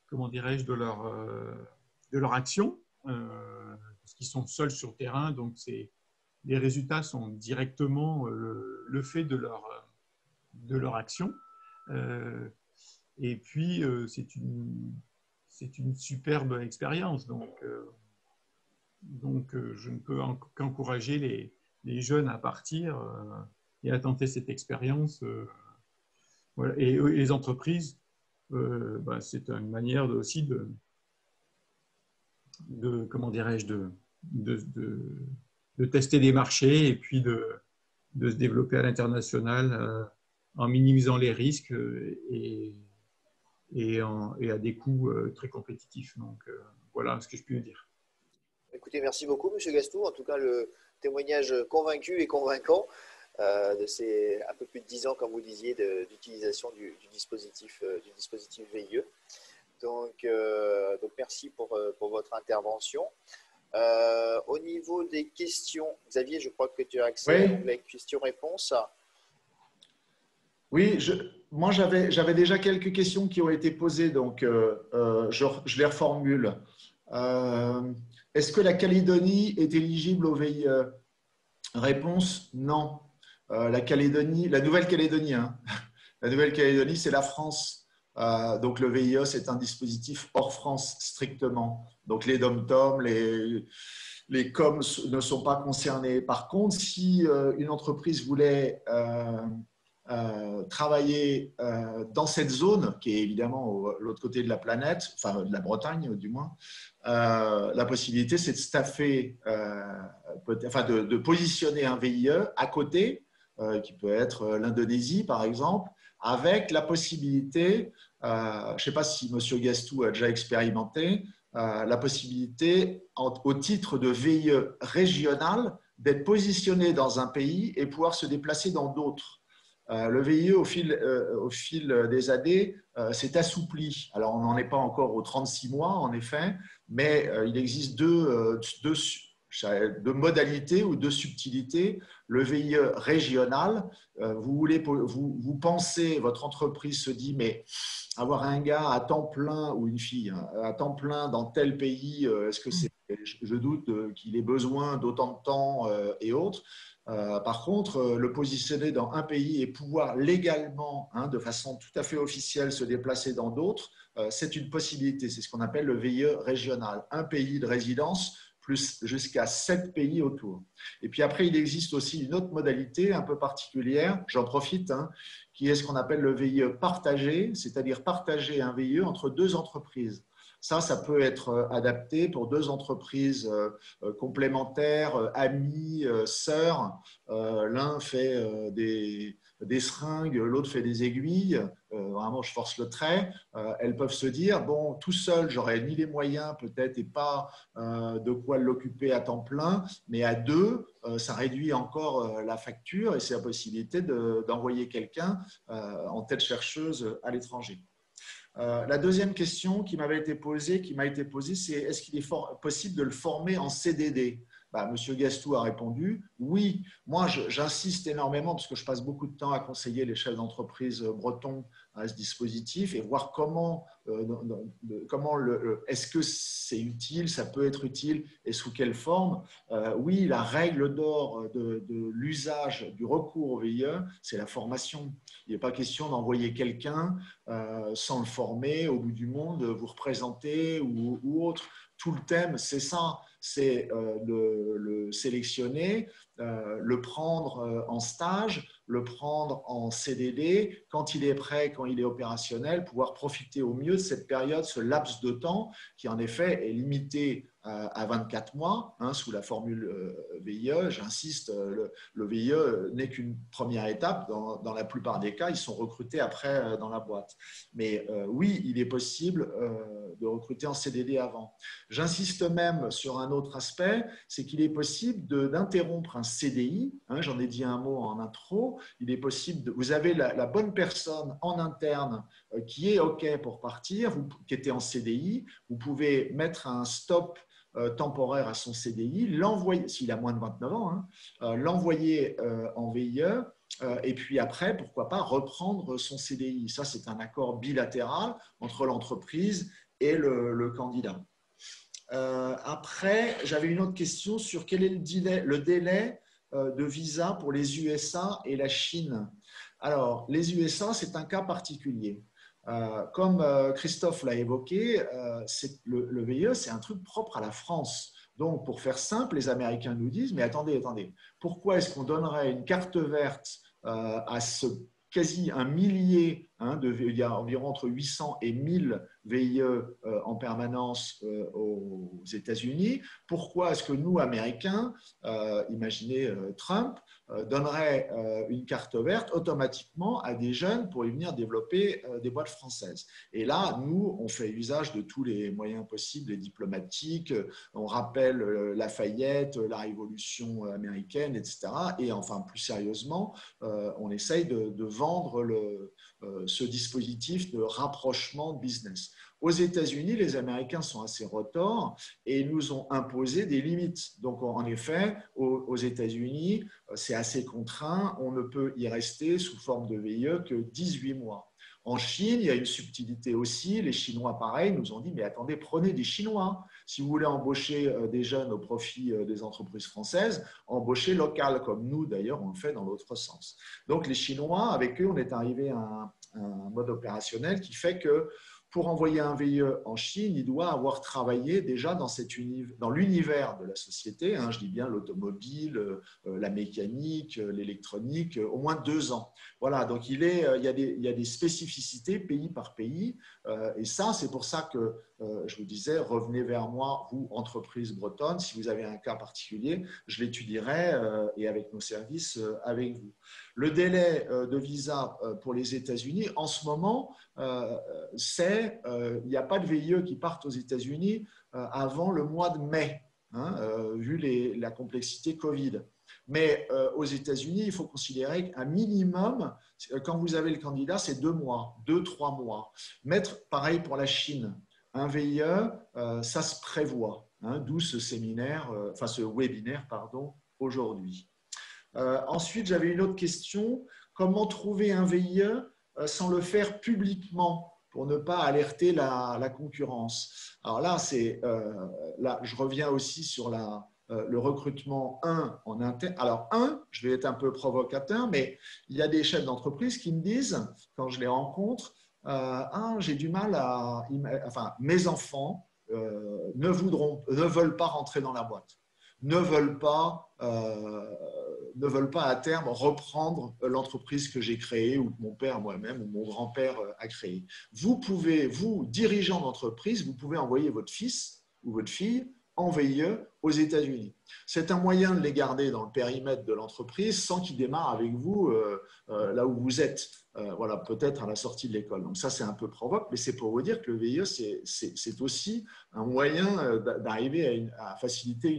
comment dirais-je, de leur action, parce qu'ils sont seuls sur le terrain, donc les résultats sont directement le fait de leur action. Et puis, c'est une superbe expérience. Donc, je ne peux qu'encourager les jeunes à partir et à tenter cette expérience. Voilà. Et les entreprises, c'est une manière aussi comment dirais-je, de tester des marchés et puis de se développer à l'international en minimisant les risques et à des coûts très compétitifs. Donc, voilà ce que je peux dire. Écoutez, merci beaucoup, M. Gastou. En tout cas, le témoignage convaincu et convaincant de ces un peu plus de 10 ans, comme vous disiez, d'utilisation du dispositif VIE. Donc merci pour votre intervention. Au niveau des questions, Xavier, je crois que tu as accès à l'onglet questions-réponses. Oui, moi j'avais déjà quelques questions qui ont été posées, donc je les reformule. Est-ce que la Calédonie est éligible au VIE? Réponse, non. La Nouvelle-Calédonie, la Nouvelle-Calédonie, c'est la France. Donc le VIE, c'est un dispositif hors France strictement. Donc les DOM-TOM, les COM ne sont pas concernés. Par contre, si une entreprise voulait travailler dans cette zone, qui est évidemment de l'autre côté de la planète, enfin de la Bretagne du moins, la possibilité c'est de staffer, de positionner un VIE à côté, qui peut être l'Indonésie par exemple, avec la possibilité, je ne sais pas si M. Gastou a déjà expérimenté, la possibilité au titre de VIE régional d'être positionné dans un pays et pouvoir se déplacer dans d'autres. Le VIE, au fil des années, s'est assoupli. Alors, on n'en est pas encore aux 36 mois, en effet, mais il existe deux modalités ou deux subtilités. Le VIE régional, vous pensez, votre entreprise se dit, mais avoir un gars à temps plein ou une fille à temps plein dans tel pays, est-ce que c'est, je doute qu'il ait besoin d'autant de temps et autres. Par contre, le positionner dans un pays et pouvoir légalement, de façon tout à fait officielle, se déplacer dans d'autres, c'est une possibilité. C'est ce qu'on appelle le VIE régional. Un pays de résidence plus jusqu'à 7 pays autour. Et puis après, il existe aussi une autre modalité un peu particulière, j'en profite, qui est ce qu'on appelle le VIE partagé, c'est-à-dire partager un VIE entre deux entreprises. Ça peut être adapté pour deux entreprises complémentaires, amies, sœurs. L'un fait des seringues, l'autre fait des aiguilles. Vraiment, je force le trait. Elles peuvent se dire, bon, tout seul, j'aurais ni les moyens peut-être et pas de quoi l'occuper à temps plein, mais à deux, ça réduit encore la facture et c'est la possibilité d'envoyer quelqu'un en tête chercheuse à l'étranger. La deuxième question qui m'a été posée, c'est est-ce qu'il est possible de le former en CDD? Monsieur Gastou a répondu oui. Moi, j'insiste énormément parce que je passe beaucoup de temps à conseiller les chefs d'entreprise bretons à ce dispositif et voir est-ce que c'est utile, ça peut être utile et sous quelle forme. Oui, la règle d'or de l'usage du recours au VIE, c'est la formation. Il n'est pas question d'envoyer quelqu'un sans le former au bout du monde, vous représenter ou autre. Tout le thème, c'est ça, c'est le sélectionner, le prendre en stage, le prendre en CDD, quand il est prêt, quand il est opérationnel, pouvoir profiter au mieux de cette période, ce laps de temps qui en effet est limité à 24 mois, sous la formule VIE. J'insiste, le VIE n'est qu'une première étape. Dans la plupart des cas, ils sont recrutés après dans la boîte. Mais oui, il est possible de recruter en CDD avant. J'insiste même sur un autre aspect, c'est qu'il est possible d'interrompre un CDI, hein, j'en ai dit un mot en intro, il est possible, vous avez la bonne personne en interne qui est OK pour partir, qui était en CDI, vous pouvez mettre un stop temporaire à son CDI, l'envoyer, s'il a moins de 29 ans, hein, l'envoyer en VIE, et puis après, pourquoi pas reprendre son CDI. Ça, c'est un accord bilatéral entre l'entreprise et le candidat. Après, j'avais une autre question sur quel est le délai de visa pour les USA et la Chine. Alors, les USA, c'est un cas particulier. Comme Christophe l'a évoqué, le VIE, c'est un truc propre à la France. Donc, pour faire simple, les Américains nous disent, mais attendez, pourquoi est-ce qu'on donnerait une carte verte à quasi un millier, hein, il y a environ entre 800 et 1000 VIE en permanence aux États-Unis. Pourquoi est-ce que nous, Américains, imaginez Trump, donnerait une carte verte automatiquement à des jeunes pour y venir développer des boîtes françaises? Et là, nous, on fait usage de tous les moyens possibles et diplomatiques. On rappelle Lafayette, la Révolution américaine, etc. Et enfin, plus sérieusement, on essaye de vendre ce dispositif de rapprochement de business. Aux États-Unis, les Américains sont assez retors et nous ont imposé des limites. Donc, en effet, aux États-Unis, c'est assez contraint. On ne peut y rester sous forme de VIE que 18 mois. En Chine, il y a une subtilité aussi. Les Chinois, pareil, nous ont dit, mais attendez, prenez des Chinois. Si vous voulez embaucher des jeunes au profit des entreprises françaises, embauchez local, comme nous, d'ailleurs, on le fait dans l'autre sens. Donc, les Chinois, avec eux, on est arrivé à un mode opérationnel qui fait que pour envoyer un VIE en Chine, il doit avoir travaillé déjà dans l'univers de la société, hein, je dis bien l'automobile, la mécanique, l'électronique, au moins 2 ans. Voilà, donc il y a des spécificités pays par pays, et ça, c'est pour ça que je vous disais, revenez vers moi, vous, entreprise bretonne, si vous avez un cas particulier, je l'étudierai et avec nos services, avec vous. Le délai de visa pour les États-Unis, en ce moment, il n'y a pas de VIE qui partent aux États-Unis avant le mois de mai, hein, vu la complexité Covid. Mais aux États-Unis, il faut considérer qu'un minimum, quand vous avez le candidat, c'est 2 mois, 2-3 mois. Pareil pour la Chine. Un VIE, ça se prévoit, hein, d'où ce webinaire, aujourd'hui. Ensuite, j'avais une autre question. Comment trouver un VIE sans le faire publiquement pour ne pas alerter la concurrence? Alors là, je reviens aussi sur le recrutement en interne. Alors, je vais être un peu provocateur, mais il y a des chefs d'entreprise qui me disent, quand je les rencontre, j'ai du mal mes enfants ne veulent pas rentrer dans la boîte, ne veulent pas à terme reprendre l'entreprise que j'ai créée ou que mon père moi-même ou mon grand-père a créée. Vous, dirigeant d'entreprise, vous pouvez envoyer votre fils ou votre fille en VIE aux États-Unis. C'est un moyen de les garder dans le périmètre de l'entreprise sans qu'ils démarrent avec vous là où vous êtes, voilà, peut-être à la sortie de l'école. Donc ça, c'est un peu provoque, mais c'est pour vous dire que le VIE, c'est aussi un moyen d'arriver à faciliter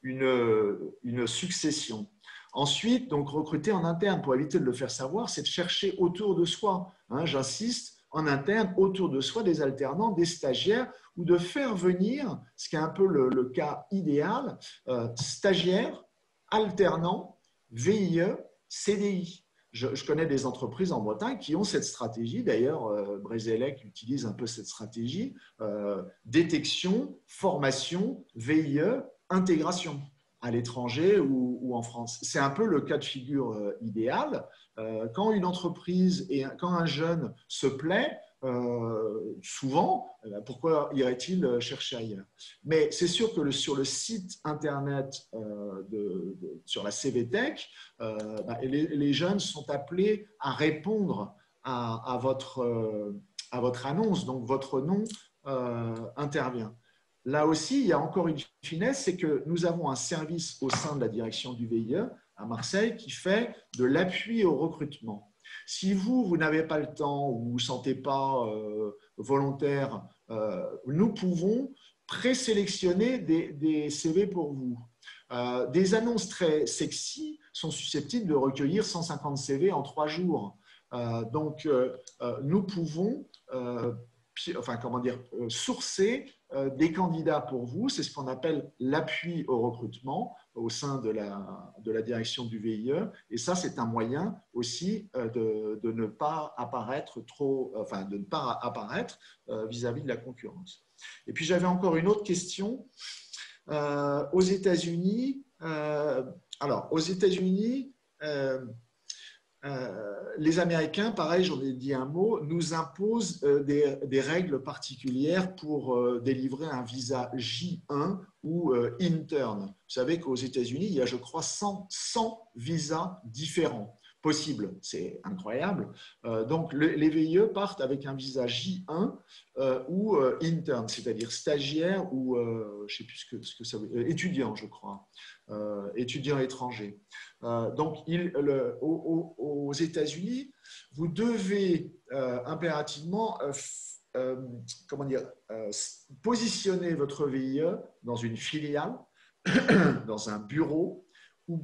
une succession. Ensuite, donc, recruter en interne, pour éviter de le faire savoir, c'est de chercher autour de soi, hein, j'insiste, en interne, autour de soi, des alternants, des stagiaires, ou de faire venir, ce qui est un peu le cas idéal, stagiaires, alternants, VIE, CDI. Je connais des entreprises en Bretagne qui ont cette stratégie. D'ailleurs, Brézélec utilise un peu cette stratégie. Détection, formation, VIE, intégration à l'étranger ou en France. C'est un peu le cas de figure idéal. Quand une entreprise et quand un jeune se plaît, souvent, pourquoi irait-il chercher ailleurs? Mais c'est sûr que sur le site internet sur la CVTech, les jeunes sont appelés à répondre à votre annonce, donc votre nom intervient. Là aussi, il y a encore une finesse, c'est que nous avons un service au sein de la direction du VIE à Marseille qui fait de l'appui au recrutement. Si vous n'avez pas le temps ou vous ne vous sentez pas volontaire nous pouvons présélectionner des CV pour vous. Des annonces très sexy sont susceptibles de recueillir 150 CV en 3 jours. Donc, nous pouvons sourcer des candidats pour vous. C'est ce qu'on appelle l'appui au recrutement au sein de la direction du VIE. Et ça, c'est un moyen aussi de ne pas apparaître vis-à-vis de la concurrence. Et puis, j'avais encore une autre question. Aux États-Unis, les Américains, pareil, j'en ai dit un mot, nous imposent des règles particulières pour délivrer un visa J1 ou intern. Vous savez qu'aux États-Unis, il y a, je crois, 100 visas différents possibles. C'est incroyable. Donc, les VIE partent avec un visa J1 ou intern, c'est-à-dire stagiaire ou, je ne sais plus ce que ça veut dire, étudiant, je crois, étudiant étranger. Donc, aux États-Unis, vous devez impérativement positionner votre VIE dans une filiale, dans un bureau, ou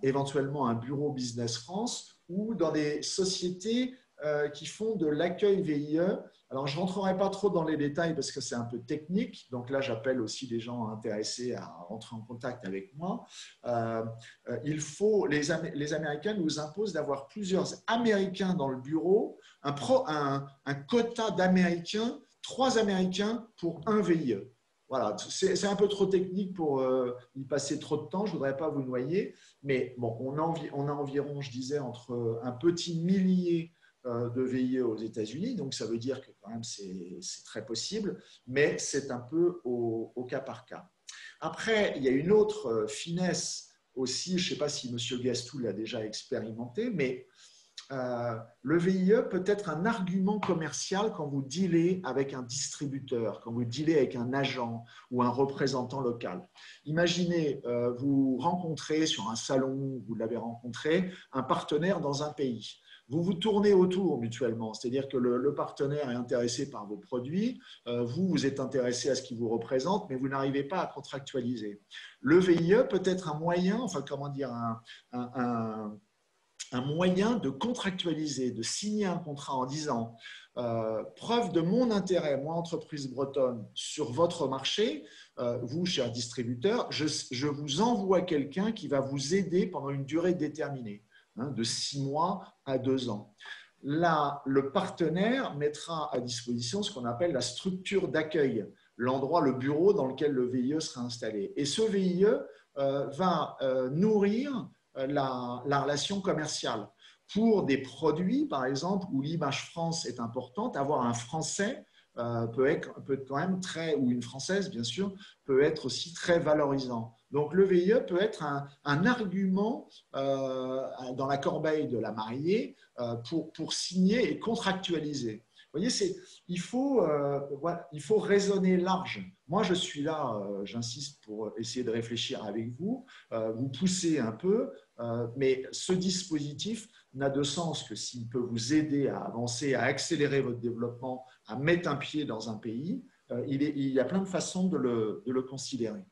éventuellement un bureau Business France, ou dans des sociétés qui font de l'accueil VIE. Alors, je ne rentrerai pas trop dans les détails parce que c'est un peu technique. Donc là, j'appelle aussi les gens intéressés à rentrer en contact avec moi. Les Américains nous imposent d'avoir plusieurs Américains dans le bureau, un quota d'Américains, 3 Américains pour un VIE. Voilà, c'est un peu trop technique pour y passer trop de temps, je ne voudrais pas vous noyer, mais bon, on a environ, je disais, entre un petit millier de VIE aux États-Unis, donc ça veut dire que quand même c'est très possible, mais c'est un peu au cas par cas. Après, il y a une autre finesse aussi, je ne sais pas si M. Gastou l'a déjà expérimenté, mais le VIE peut être un argument commercial quand vous dealez avec un distributeur, quand vous dealez avec un agent ou un représentant local. Imaginez, vous rencontrez sur un salon, vous l'avez rencontré, un partenaire dans un pays. Vous vous tournez autour mutuellement, c'est-à-dire que le partenaire est intéressé par vos produits, vous êtes intéressé à ce qu'il vous représente, mais vous n'arrivez pas à contractualiser. Le VIE peut être un moyen, un moyen de contractualiser, de signer un contrat en disant preuve de mon intérêt, moi, entreprise bretonne, sur votre marché, vous, cher distributeur, je vous envoie quelqu'un qui va vous aider pendant une durée déterminée, de 6 mois à 2 ans. Là, le partenaire mettra à disposition ce qu'on appelle la structure d'accueil, l'endroit, le bureau dans lequel le VIE sera installé. Et ce VIE va nourrir la relation commerciale. Pour des produits, par exemple, où l'image France est importante, avoir un Français peut quand même ou une Française, bien sûr, peut être aussi très valorisant. Donc, le VIE peut être un argument dans la corbeille de la mariée pour signer et contractualiser. Vous voyez, il faut raisonner large. Moi, je suis là, j'insiste pour essayer de réfléchir avec vous, vous pousser un peu, mais ce dispositif n'a de sens que s'il peut vous aider à avancer, à accélérer votre développement, à mettre un pied dans un pays. Il y a plein de façons de le considérer.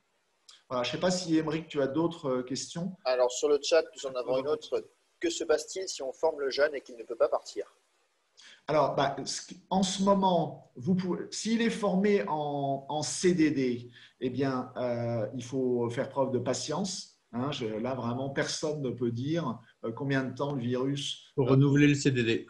Voilà, je ne sais pas si, Émeric, tu as d'autres questions. Alors, sur le chat, nous en avons une autre. Que se passe-t-il si on forme le jeune et qu'il ne peut pas partir? Alors, en ce moment, s'il est formé en CDD, eh bien, il faut faire preuve de patience. Là, vraiment, personne ne peut dire combien de temps le virus… Renouveler le CDD.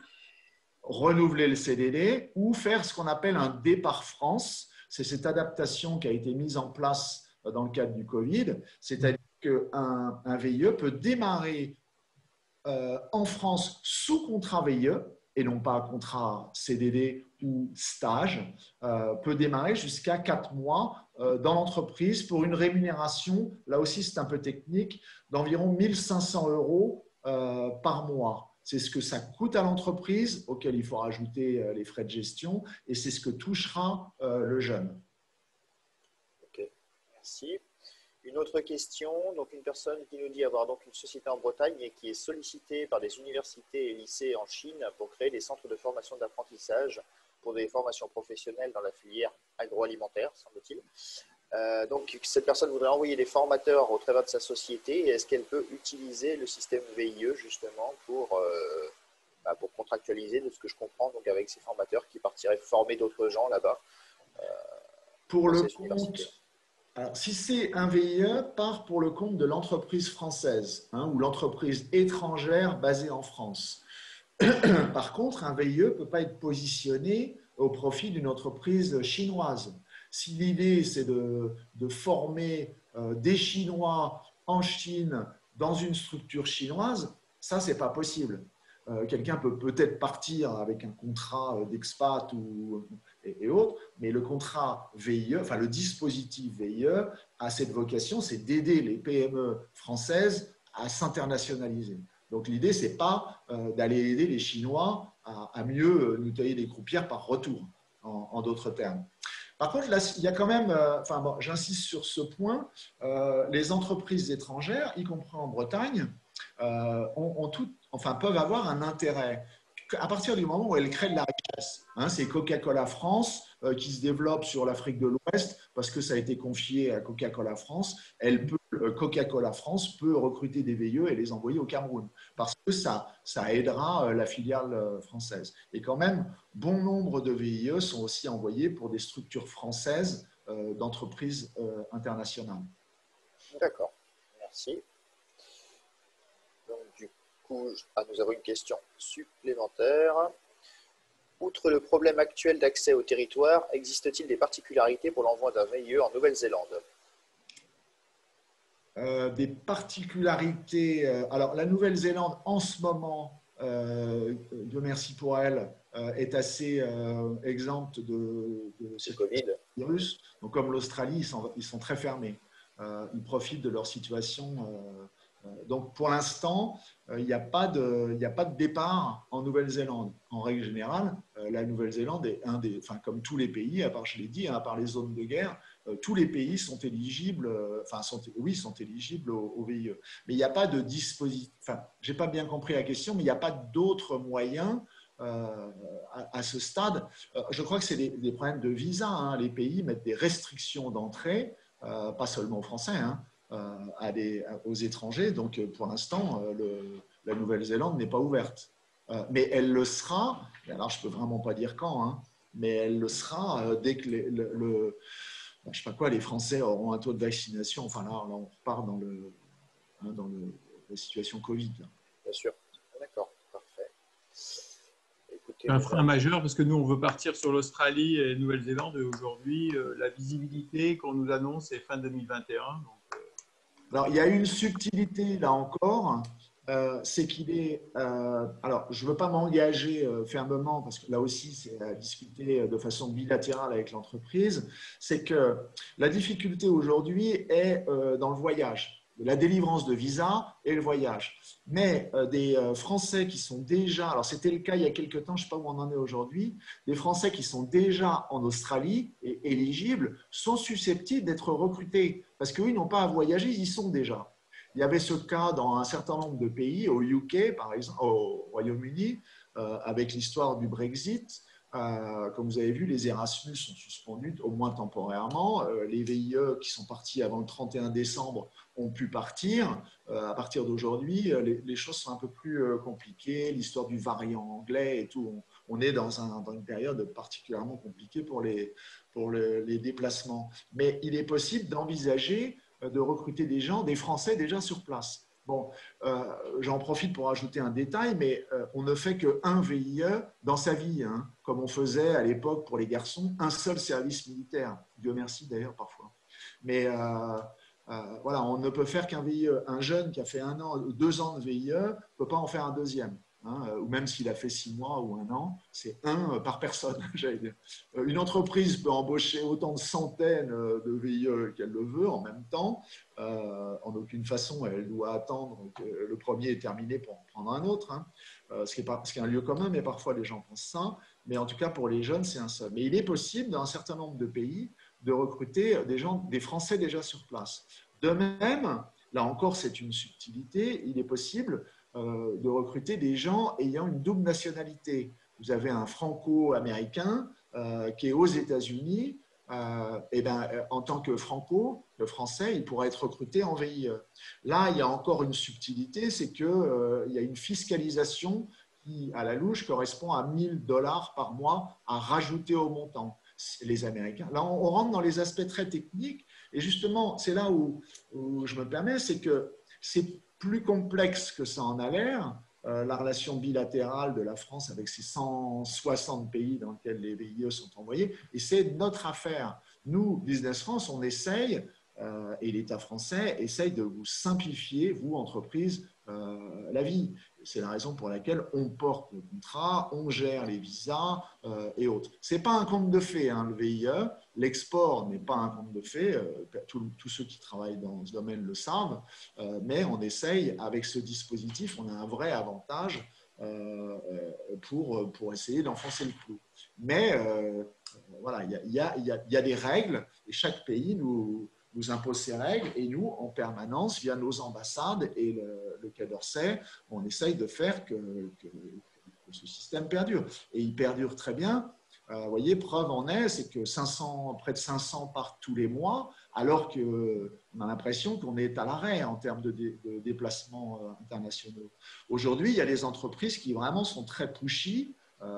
Renouveler le CDD ou faire ce qu'on appelle un départ France. C'est cette adaptation qui a été mise en place dans le cadre du Covid. C'est-à-dire qu'un VIE peut démarrer en France sous contrat VIE et non pas contrat CDD ou stage, peut démarrer jusqu'à 4 mois dans l'entreprise pour une rémunération, là aussi c'est un peu technique, d'environ 1 500 € par mois. C'est ce que ça coûte à l'entreprise, auquel il faut rajouter les frais de gestion, et c'est ce que touchera le jeune. Ok, merci. Une autre question, donc une personne qui nous dit avoir donc une société en Bretagne et qui est sollicitée par des universités et lycées en Chine pour créer des centres de formation d'apprentissage pour des formations professionnelles dans la filière agroalimentaire, semble-t-il. Donc, cette personne voudrait envoyer des formateurs au travers de sa société. Et est-ce qu'elle peut utiliser le système VIE justement pour contractualiser, de ce que je comprends, donc avec ces formateurs qui partiraient former d'autres gens là-bas pour le compte, alors, si c'est un VIE, part pour le compte de l'entreprise française ou l'entreprise étrangère basée en France. Par contre, un VIE ne peut pas être positionné au profit d'une entreprise chinoise. Si l'idée, c'est de former des Chinois en Chine dans une structure chinoise, ça, ce n'est pas possible. Quelqu'un peut peut-être partir avec un contrat d'expat et autres, mais le contrat VIE, enfin le dispositif VIE, a cette vocation, c'est d'aider les PME françaises à s'internationaliser. Donc l'idée, ce n'est pas d'aller aider les Chinois à mieux nous tailler des croupières par retour, en d'autres termes. Par contre, là, il y a quand même, j'insiste sur ce point, les entreprises étrangères, y compris en Bretagne, peuvent avoir un intérêt à partir du moment où elles créent de la richesse. C'est Coca-Cola France qui se développe sur l'Afrique de l'Ouest parce que ça a été confié à Coca-Cola France. Coca-Cola France peut recruter des VIE et les envoyer au Cameroun parce que ça aidera la filiale française. Et quand même, bon nombre de VIE sont aussi envoyés pour des structures françaises d'entreprises internationales. D'accord, merci. Donc, du coup, nous avons une question supplémentaire. Outre le problème actuel d'accès au territoire, existe-t-il des particularités pour l'envoi d'un VIE en Nouvelle-Zélande? Des particularités. Alors, la Nouvelle-Zélande, en ce moment, Dieu merci pour elle, est assez exempte de ce virus. Donc, comme l'Australie, ils sont très fermés. Ils profitent de leur situation. Donc, pour l'instant, il n'y a pas de départ en Nouvelle-Zélande. En règle générale, la Nouvelle-Zélande est comme tous les pays, à part, je l'ai dit, à part les zones de guerre, tous les pays sont éligibles, sont éligibles au VIE. Mais il n'y a pas de dispositif. Je n'ai pas bien compris la question, mais il n'y a pas d'autres moyens à ce stade. Je crois que c'est des problèmes de visa. Les pays mettent des restrictions d'entrée, pas seulement aux Français, aux étrangers. Donc, pour l'instant, la Nouvelle-Zélande n'est pas ouverte. Mais elle le sera, et alors je ne peux vraiment pas dire quand, mais elle le sera dès que je sais pas quoi, les Français auront un taux de vaccination. Enfin, là on repart dans la situation Covid. Là. Bien sûr. D'accord, parfait. C'est un frein majeur parce que nous, on veut partir sur l'Australie et Nouvelle-Zélande. Et aujourd'hui, la visibilité qu'on nous annonce est fin 2021. Donc, alors, il y a une subtilité là encore, c'est qu'il est… alors, je ne veux pas m'engager fermement parce que là aussi, c'est à discuter de façon bilatérale avec l'entreprise. C'est que la difficulté aujourd'hui est dans le voyage, la délivrance de visa et le voyage. Mais des Français qui sont déjà… Alors, c'était le cas il y a quelques temps, je ne sais pas où on en est aujourd'hui. Des Français qui sont déjà en Australie et éligibles sont susceptibles d'être recrutés parce qu'eux, ils n'ont pas à voyager, ils y sont déjà. Il y avait ce cas dans un certain nombre de pays, au UK, par exemple, au Royaume-Uni, avec l'histoire du Brexit. Comme vous avez vu, les Erasmus sont suspendus, au moins temporairement. Les VIE qui sont partis avant le 31 décembre ont pu partir. À partir d'aujourd'hui, les choses sont un peu plus compliquées. L'histoire du variant anglais et tout, on est dans une période particulièrement compliquée pour les déplacements. Mais il est possible d'envisager de recruter des gens, des Français déjà sur place. Bon, j'en profite pour ajouter un détail, mais on ne fait qu'un VIE dans sa vie, comme on faisait à l'époque pour les garçons, un seul service militaire. Dieu merci d'ailleurs parfois. Mais voilà, on ne peut faire qu'un VIE. Un jeune qui a fait 1 an, 2 ans de VIE ne peut pas en faire un deuxième. Ou même s'il a fait 6 mois ou 1 an, c'est un par personne. J'allais dire. Une entreprise peut embaucher autant de centaines de VIE qu'elle le veut en même temps. En aucune façon, elle doit attendre que le premier est terminé pour en prendre un autre. Ce qui est un lieu commun, mais parfois les gens pensent ça. Mais en tout cas, pour les jeunes, c'est un seul. Mais il est possible, dans un certain nombre de pays, de recruter des Français déjà sur place. De même, là encore, c'est une subtilité, il est possible de recruter des gens ayant une double nationalité. Vous avez un franco-américain qui est aux États-Unis, eh ben, en tant que franco, le français, il pourra être recruté en VIE. Là, il y a encore une subtilité, c'est qu'il y a une fiscalisation qui, à la louche, correspond à $1000 par mois à rajouter au montant. Les Américains. Là, on rentre dans les aspects très techniques et justement, c'est là où je me permets, c'est que c'est plus complexe que ça en a l'air. La relation bilatérale de la France avec ses 160 pays dans lesquels les VIE sont envoyés, et c'est notre affaire. Nous, Business France, on essaye, et l'État français essaye de vous simplifier, vous, entreprises, la vie. C'est la raison pour laquelle on porte le contrat, on gère les visas et autres. Ce n'est pas un conte de fées, hein, le VIE. L'export n'est pas un conte de fées. Tous ceux qui travaillent dans ce domaine le savent. Mais on essaye, avec ce dispositif, on a un vrai avantage pour essayer d'enfoncer le clou. Mais voilà, il y a des règles et chaque pays nous impose ses règles et nous, en permanence, via nos ambassades et le Quai d'Orsay, on essaye de faire que ce système perdure. Et il perdure très bien. Vous voyez, preuve en est, c'est que près de 500 partent tous les mois, alors qu'on a l'impression qu'on est à l'arrêt en termes de déplacements internationaux. Aujourd'hui, il y a des entreprises qui vraiment sont très pushy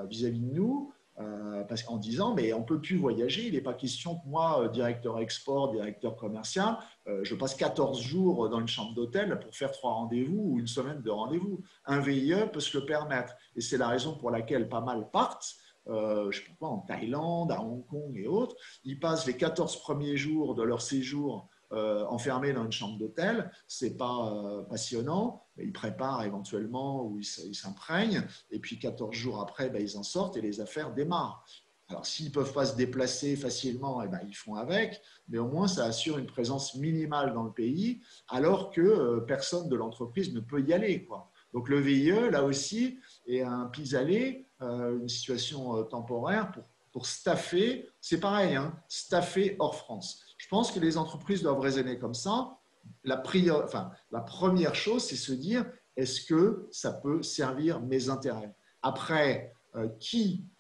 vis-à-vis de nous, en disant mais on ne peut plus voyager, il n'est pas question que moi, directeur export, directeur commercial, je passe 14 jours dans une chambre d'hôtel pour faire 3 rendez-vous ou une semaine de rendez-vous. Un VIE peut se le permettre et c'est la raison pour laquelle pas mal partent, je ne sais pas, en Thaïlande, à Hong Kong et autres. Ils passent les 14 premiers jours de leur séjour enfermés dans une chambre d'hôtel, c'est pas passionnant, mais ils préparent éventuellement ou ils s'imprègnent, et puis 14 jours après, ben, ils en sortent et les affaires démarrent. Alors, s'ils ne peuvent pas se déplacer facilement, eh ben, ils font avec, mais au moins, ça assure une présence minimale dans le pays, alors que personne de l'entreprise ne peut y aller, quoi. Donc, le VIE, là aussi, est un pis-aller, une situation temporaire pour staffer, c'est pareil, hein, staffer hors France. Je pense que les entreprises doivent raisonner comme ça. La première chose, c'est se dire, est-ce que ça peut servir mes intérêts? Après,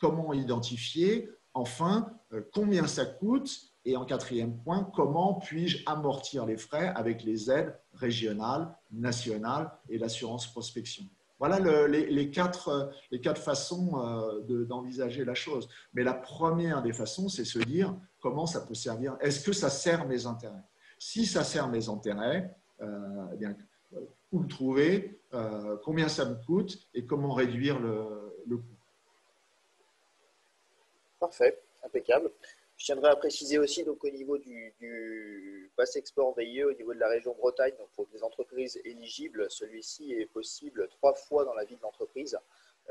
comment identifier? Enfin, combien ça coûte? Et en quatrième point, comment puis-je amortir les frais avec les aides régionales, nationales et l'assurance prospection? Voilà les quatre façons d'envisager la chose. Mais la première des façons, c'est se dire comment ça peut servir. Est-ce que ça sert mes intérêts? Si ça sert mes intérêts, eh bien, où le trouver, combien ça me coûte et comment réduire le coût. Parfait, impeccable. Je tiendrai à préciser aussi donc, au niveau du pass export VIE, au niveau de la région Bretagne, donc pour les entreprises éligibles, celui-ci est possible 3 fois dans la vie de l'entreprise.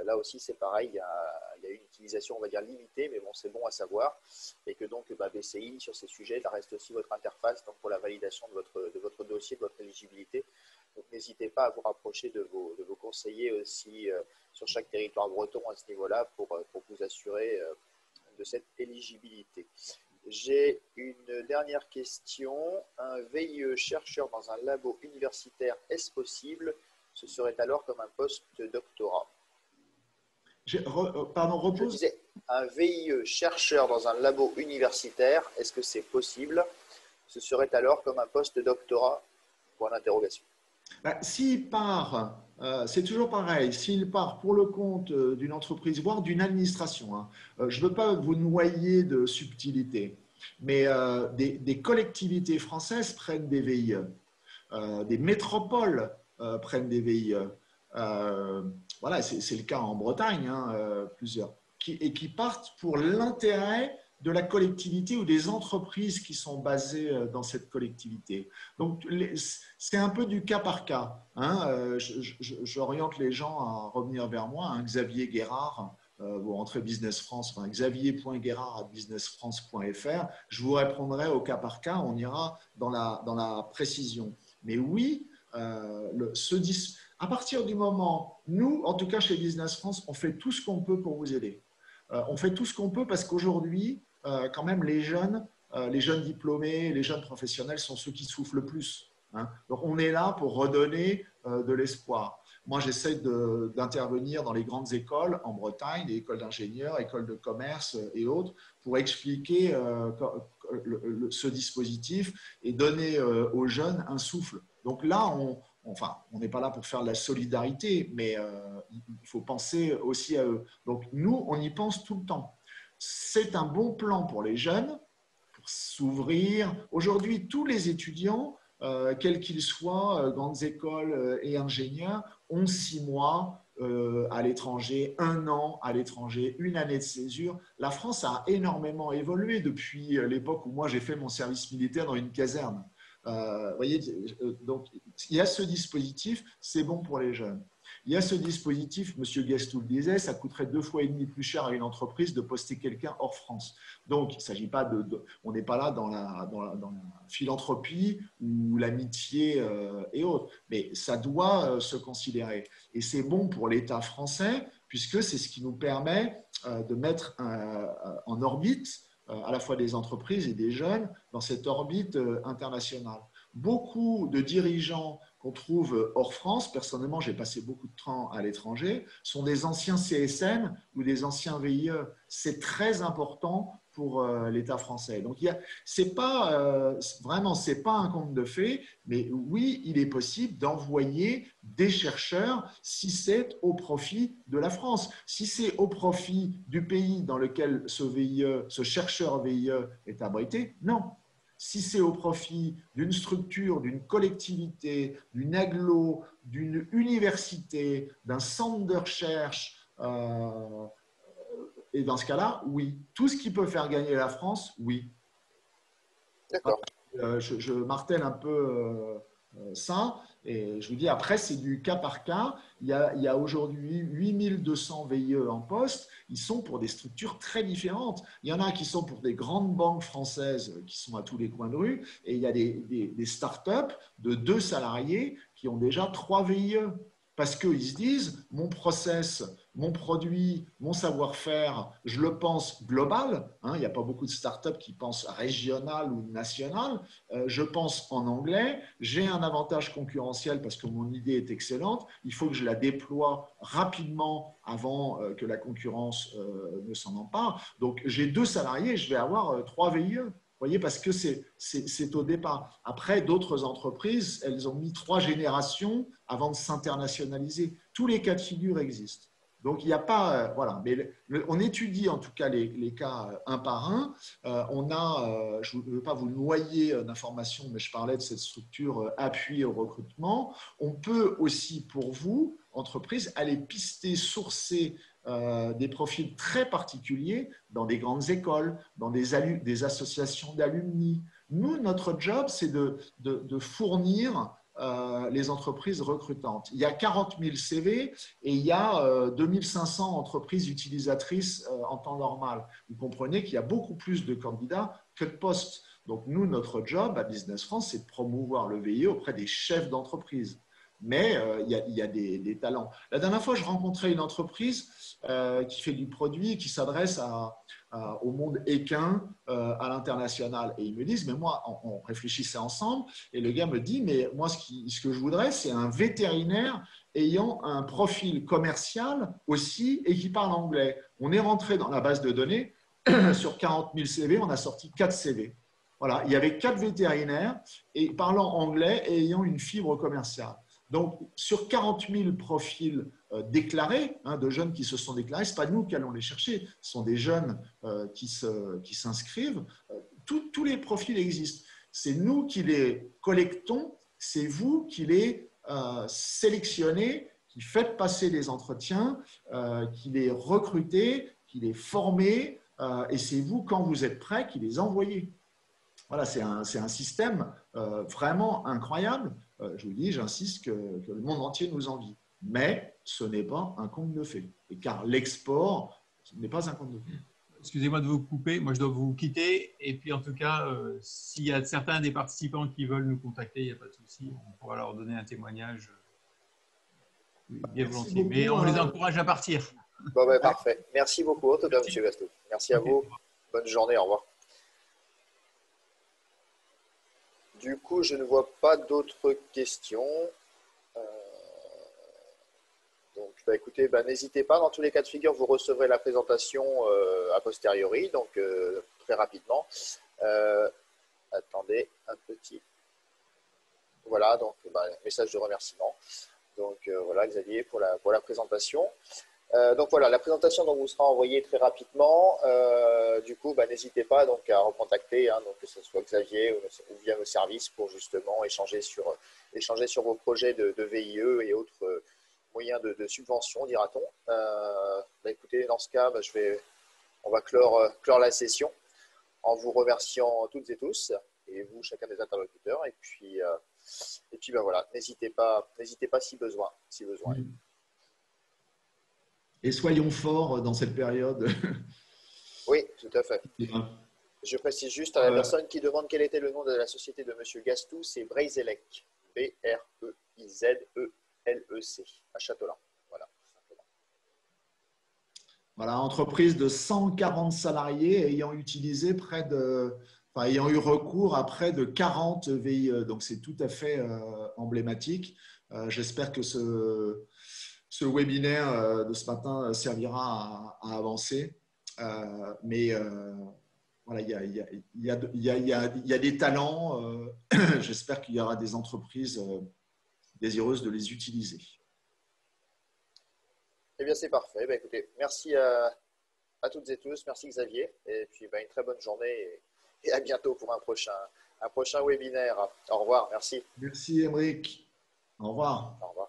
Là aussi, c'est pareil, il y a une utilisation, on va dire, limitée, mais bon, c'est bon à savoir. Et que donc, BCI, sur ces sujets, ça reste aussi votre interface donc, pour la validation de votre dossier, de votre éligibilité. Donc, n'hésitez pas à vous rapprocher de vos conseillers aussi sur chaque territoire breton à ce niveau-là pour vous assurer de cette éligibilité. J'ai une dernière question. Un VIE chercheur dans un labo universitaire, est-ce possible? Ce serait alors comme un post-doctorat. Pardon, repose. Je disais, un VIE chercheur dans un labo universitaire, est-ce que c'est possible? Ce serait alors comme un post-doctorat? Point d'interrogation. S'il part, c'est toujours pareil, s'il part pour le compte d'une entreprise, voire d'une administration, hein, je ne veux pas vous noyer de subtilité, mais des collectivités françaises prennent des VIE, des métropoles prennent des VIE. Voilà, c'est le cas en Bretagne, hein, plusieurs, et qui partent pour l'intérêt de la collectivité ou des entreprises qui sont basées dans cette collectivité. Donc, c'est un peu du cas par cas. Hein. J'oriente les gens à revenir vers moi, hein, Xavier Guérard, vous rentrez Business France, enfin, xavier.guérard@businessfrance.fr. Je vous répondrai au cas par cas, on ira dans la précision. Mais oui, à partir du moment, nous, en tout cas chez Business France, on fait tout ce qu'on peut pour vous aider. On fait tout ce qu'on peut parce qu'aujourd'hui, quand même, les jeunes diplômés, les jeunes professionnels sont ceux qui souffrent le plus. Hein. Donc, on est là pour redonner de l'espoir. moi, j'essaie d'intervenir dans les grandes écoles en Bretagne, les écoles d'ingénieurs, écoles de commerce et autres, pour expliquer ce dispositif et donner aux jeunes un souffle. Donc là, on n'est pas là pour faire de la solidarité, mais il faut penser aussi à eux. Donc nous, on y pense tout le temps. C'est un bon plan pour les jeunes, pour s'ouvrir. Aujourd'hui, tous les étudiants, quels qu'ils soient, grandes écoles et ingénieurs, ont 6 mois à l'étranger, 1 an à l'étranger, 1 année de césure. La France a énormément évolué depuis l'époque où moi j'ai fait mon service militaire dans une caserne. Voyez, donc il y a ce dispositif, c'est bon pour les jeunes. Il y a ce dispositif, M. Guestou le disait, ça coûterait 2,5 fois plus cher à une entreprise de poster quelqu'un hors France. Donc, il ne s'agit pas on n'est pas là dans la philanthropie ou l'amitié et autres, mais ça doit se considérer. Et c'est bon pour l'État français, puisque c'est ce qui nous permet de mettre en orbite à la fois des entreprises et des jeunes dans cette orbite internationale. Beaucoup de dirigeants qu'on trouve hors France, personnellement j'ai passé beaucoup de temps à l'étranger, sont des anciens CSN ou des anciens VIE. C'est très important pour l'État français. Donc c'est pas vraiment, c'est pas un conte de fées, mais oui, il est possible d'envoyer des chercheurs si c'est au profit de la France. Si c'est au profit du pays dans lequel ce chercheur VIE est abrité, non. Si c'est au profit d'une structure, d'une collectivité, d'une agglo, d'une université, d'un centre de recherche, et dans ce cas-là, oui. Tout ce qui peut faire gagner la France, oui. D'accord. Je martèle un peu ça, et je vous dis, après, c'est du cas par cas. Il y a aujourd'hui 8200 VIE en poste. Ils sont pour des structures très différentes. Il y en a qui sont pour des grandes banques françaises qui sont à tous les coins de rue, et il y a des startups de 2 salariés qui ont déjà 3 VIE. Parce qu'ils se disent, mon process, mon produit, mon savoir-faire, je le pense global. Il n'y a pas beaucoup de startups qui pensent régional ou national. Je pense en anglais. J'ai un avantage concurrentiel parce que mon idée est excellente. Il faut que je la déploie rapidement avant que la concurrence ne s'en empare. Donc, j'ai 2 salariés, je vais avoir 3 VIE. Vous voyez, parce que c'est au départ. Après, d'autres entreprises, elles ont mis 3 générations avant de s'internationaliser. Tous les cas de figure existent. Donc, il n'y a pas… voilà. Mais on étudie en tout cas les cas un par un. Je ne veux pas vous noyer d'informations, mais je parlais de cette structure appui au recrutement. On peut aussi, pour vous, entreprise, aller pister, sourcer des profils très particuliers dans des grandes écoles, dans des associations d'alumni. Nous, notre job, c'est de fournir les entreprises recrutantes. Il y a 40 000 CV et il y a 2500 entreprises utilisatrices en temps normal. Vous comprenez qu'il y a beaucoup plus de candidats que de postes. Donc nous, notre job à Business France, c'est de promouvoir le VIE auprès des chefs d'entreprise. Mais il y a des talents. La dernière fois, je rencontrais une entreprise qui fait du produit, qui s'adresse au monde équin à l'international. Et ils me disent, mais moi, on réfléchissait ensemble, et le gars me dit, mais moi, ce que je voudrais, c'est un vétérinaire ayant un profil commercial aussi et qui parle anglais. On est rentré dans la base de données, sur 40 000 CV, on a sorti 4 CV. Voilà, il y avait 4 vétérinaires et parlant anglais et ayant une fibre commerciale. Donc, sur 40 000 profils déclarés, de jeunes qui se sont déclarés, ce n'est pas nous qui allons les chercher, ce sont des jeunes qui s'inscrivent. Tous les profils existent. C'est nous qui les collectons, c'est vous qui les sélectionnez, qui faites passer les entretiens, qui les recrutez, qui les formez, et c'est vous, quand vous êtes prêts, qui les envoyez. Voilà, c'est un système vraiment incroyable. Je vous dis, j'insiste que le monde entier nous envie. Mais ce n'est pas un conte de fées. Et car l'export, ce n'est pas un conte de fées. Excusez-moi de vous couper, moi je dois vous quitter. Et puis en tout cas, s'il y a certains des participants qui veulent nous contacter, il n'y a pas de souci, on pourra leur donner un témoignage bien volontiers. Mais on les encourage à partir. Bon, ben, parfait. Merci beaucoup, en tout cas, M. Gastou. Merci à vous. Bonne journée, au revoir. Du coup, je ne vois pas d'autres questions. Donc, écoutez, n'hésitez pas. Dans tous les cas de figure, vous recevrez la présentation a posteriori, donc très rapidement. Attendez un petit. Voilà, donc message de remerciement. Donc voilà, Xavier, pour la présentation. Donc voilà, la présentation donc, vous sera envoyée très rapidement. Du coup, n'hésitez pas donc, à recontacter, hein, donc, que ce soit Xavier ou via nos services pour justement échanger sur vos projets de VIE et autres moyens de subvention, dira-t-on. Écoutez, dans ce cas, on va clore la session en vous remerciant toutes et tous, et vous, chacun des interlocuteurs. Et puis voilà, n'hésitez pas si besoin. Et soyons forts dans cette période. Oui, tout à fait. Je précise juste à la personne qui demande quel était le nom de la société de M. Gastou, c'est Breizelec, B-R-E-I-Z-E-L-E-C, à Châtelain. Voilà. Voilà, entreprise de 140 salariés ayant utilisé ayant eu recours à près de 40 VIE. Donc, c'est tout à fait emblématique. J'espère que ce webinaire de ce matin servira à avancer. Mais voilà, il y a des talents. J'espère qu'il y aura des entreprises désireuses de les utiliser. Eh bien, c'est parfait. Écoutez, merci à toutes et tous. Merci Xavier. Et puis, une très bonne journée et à bientôt pour un prochain webinaire. Au revoir. Merci. Merci, Émeric. Au revoir. Au revoir.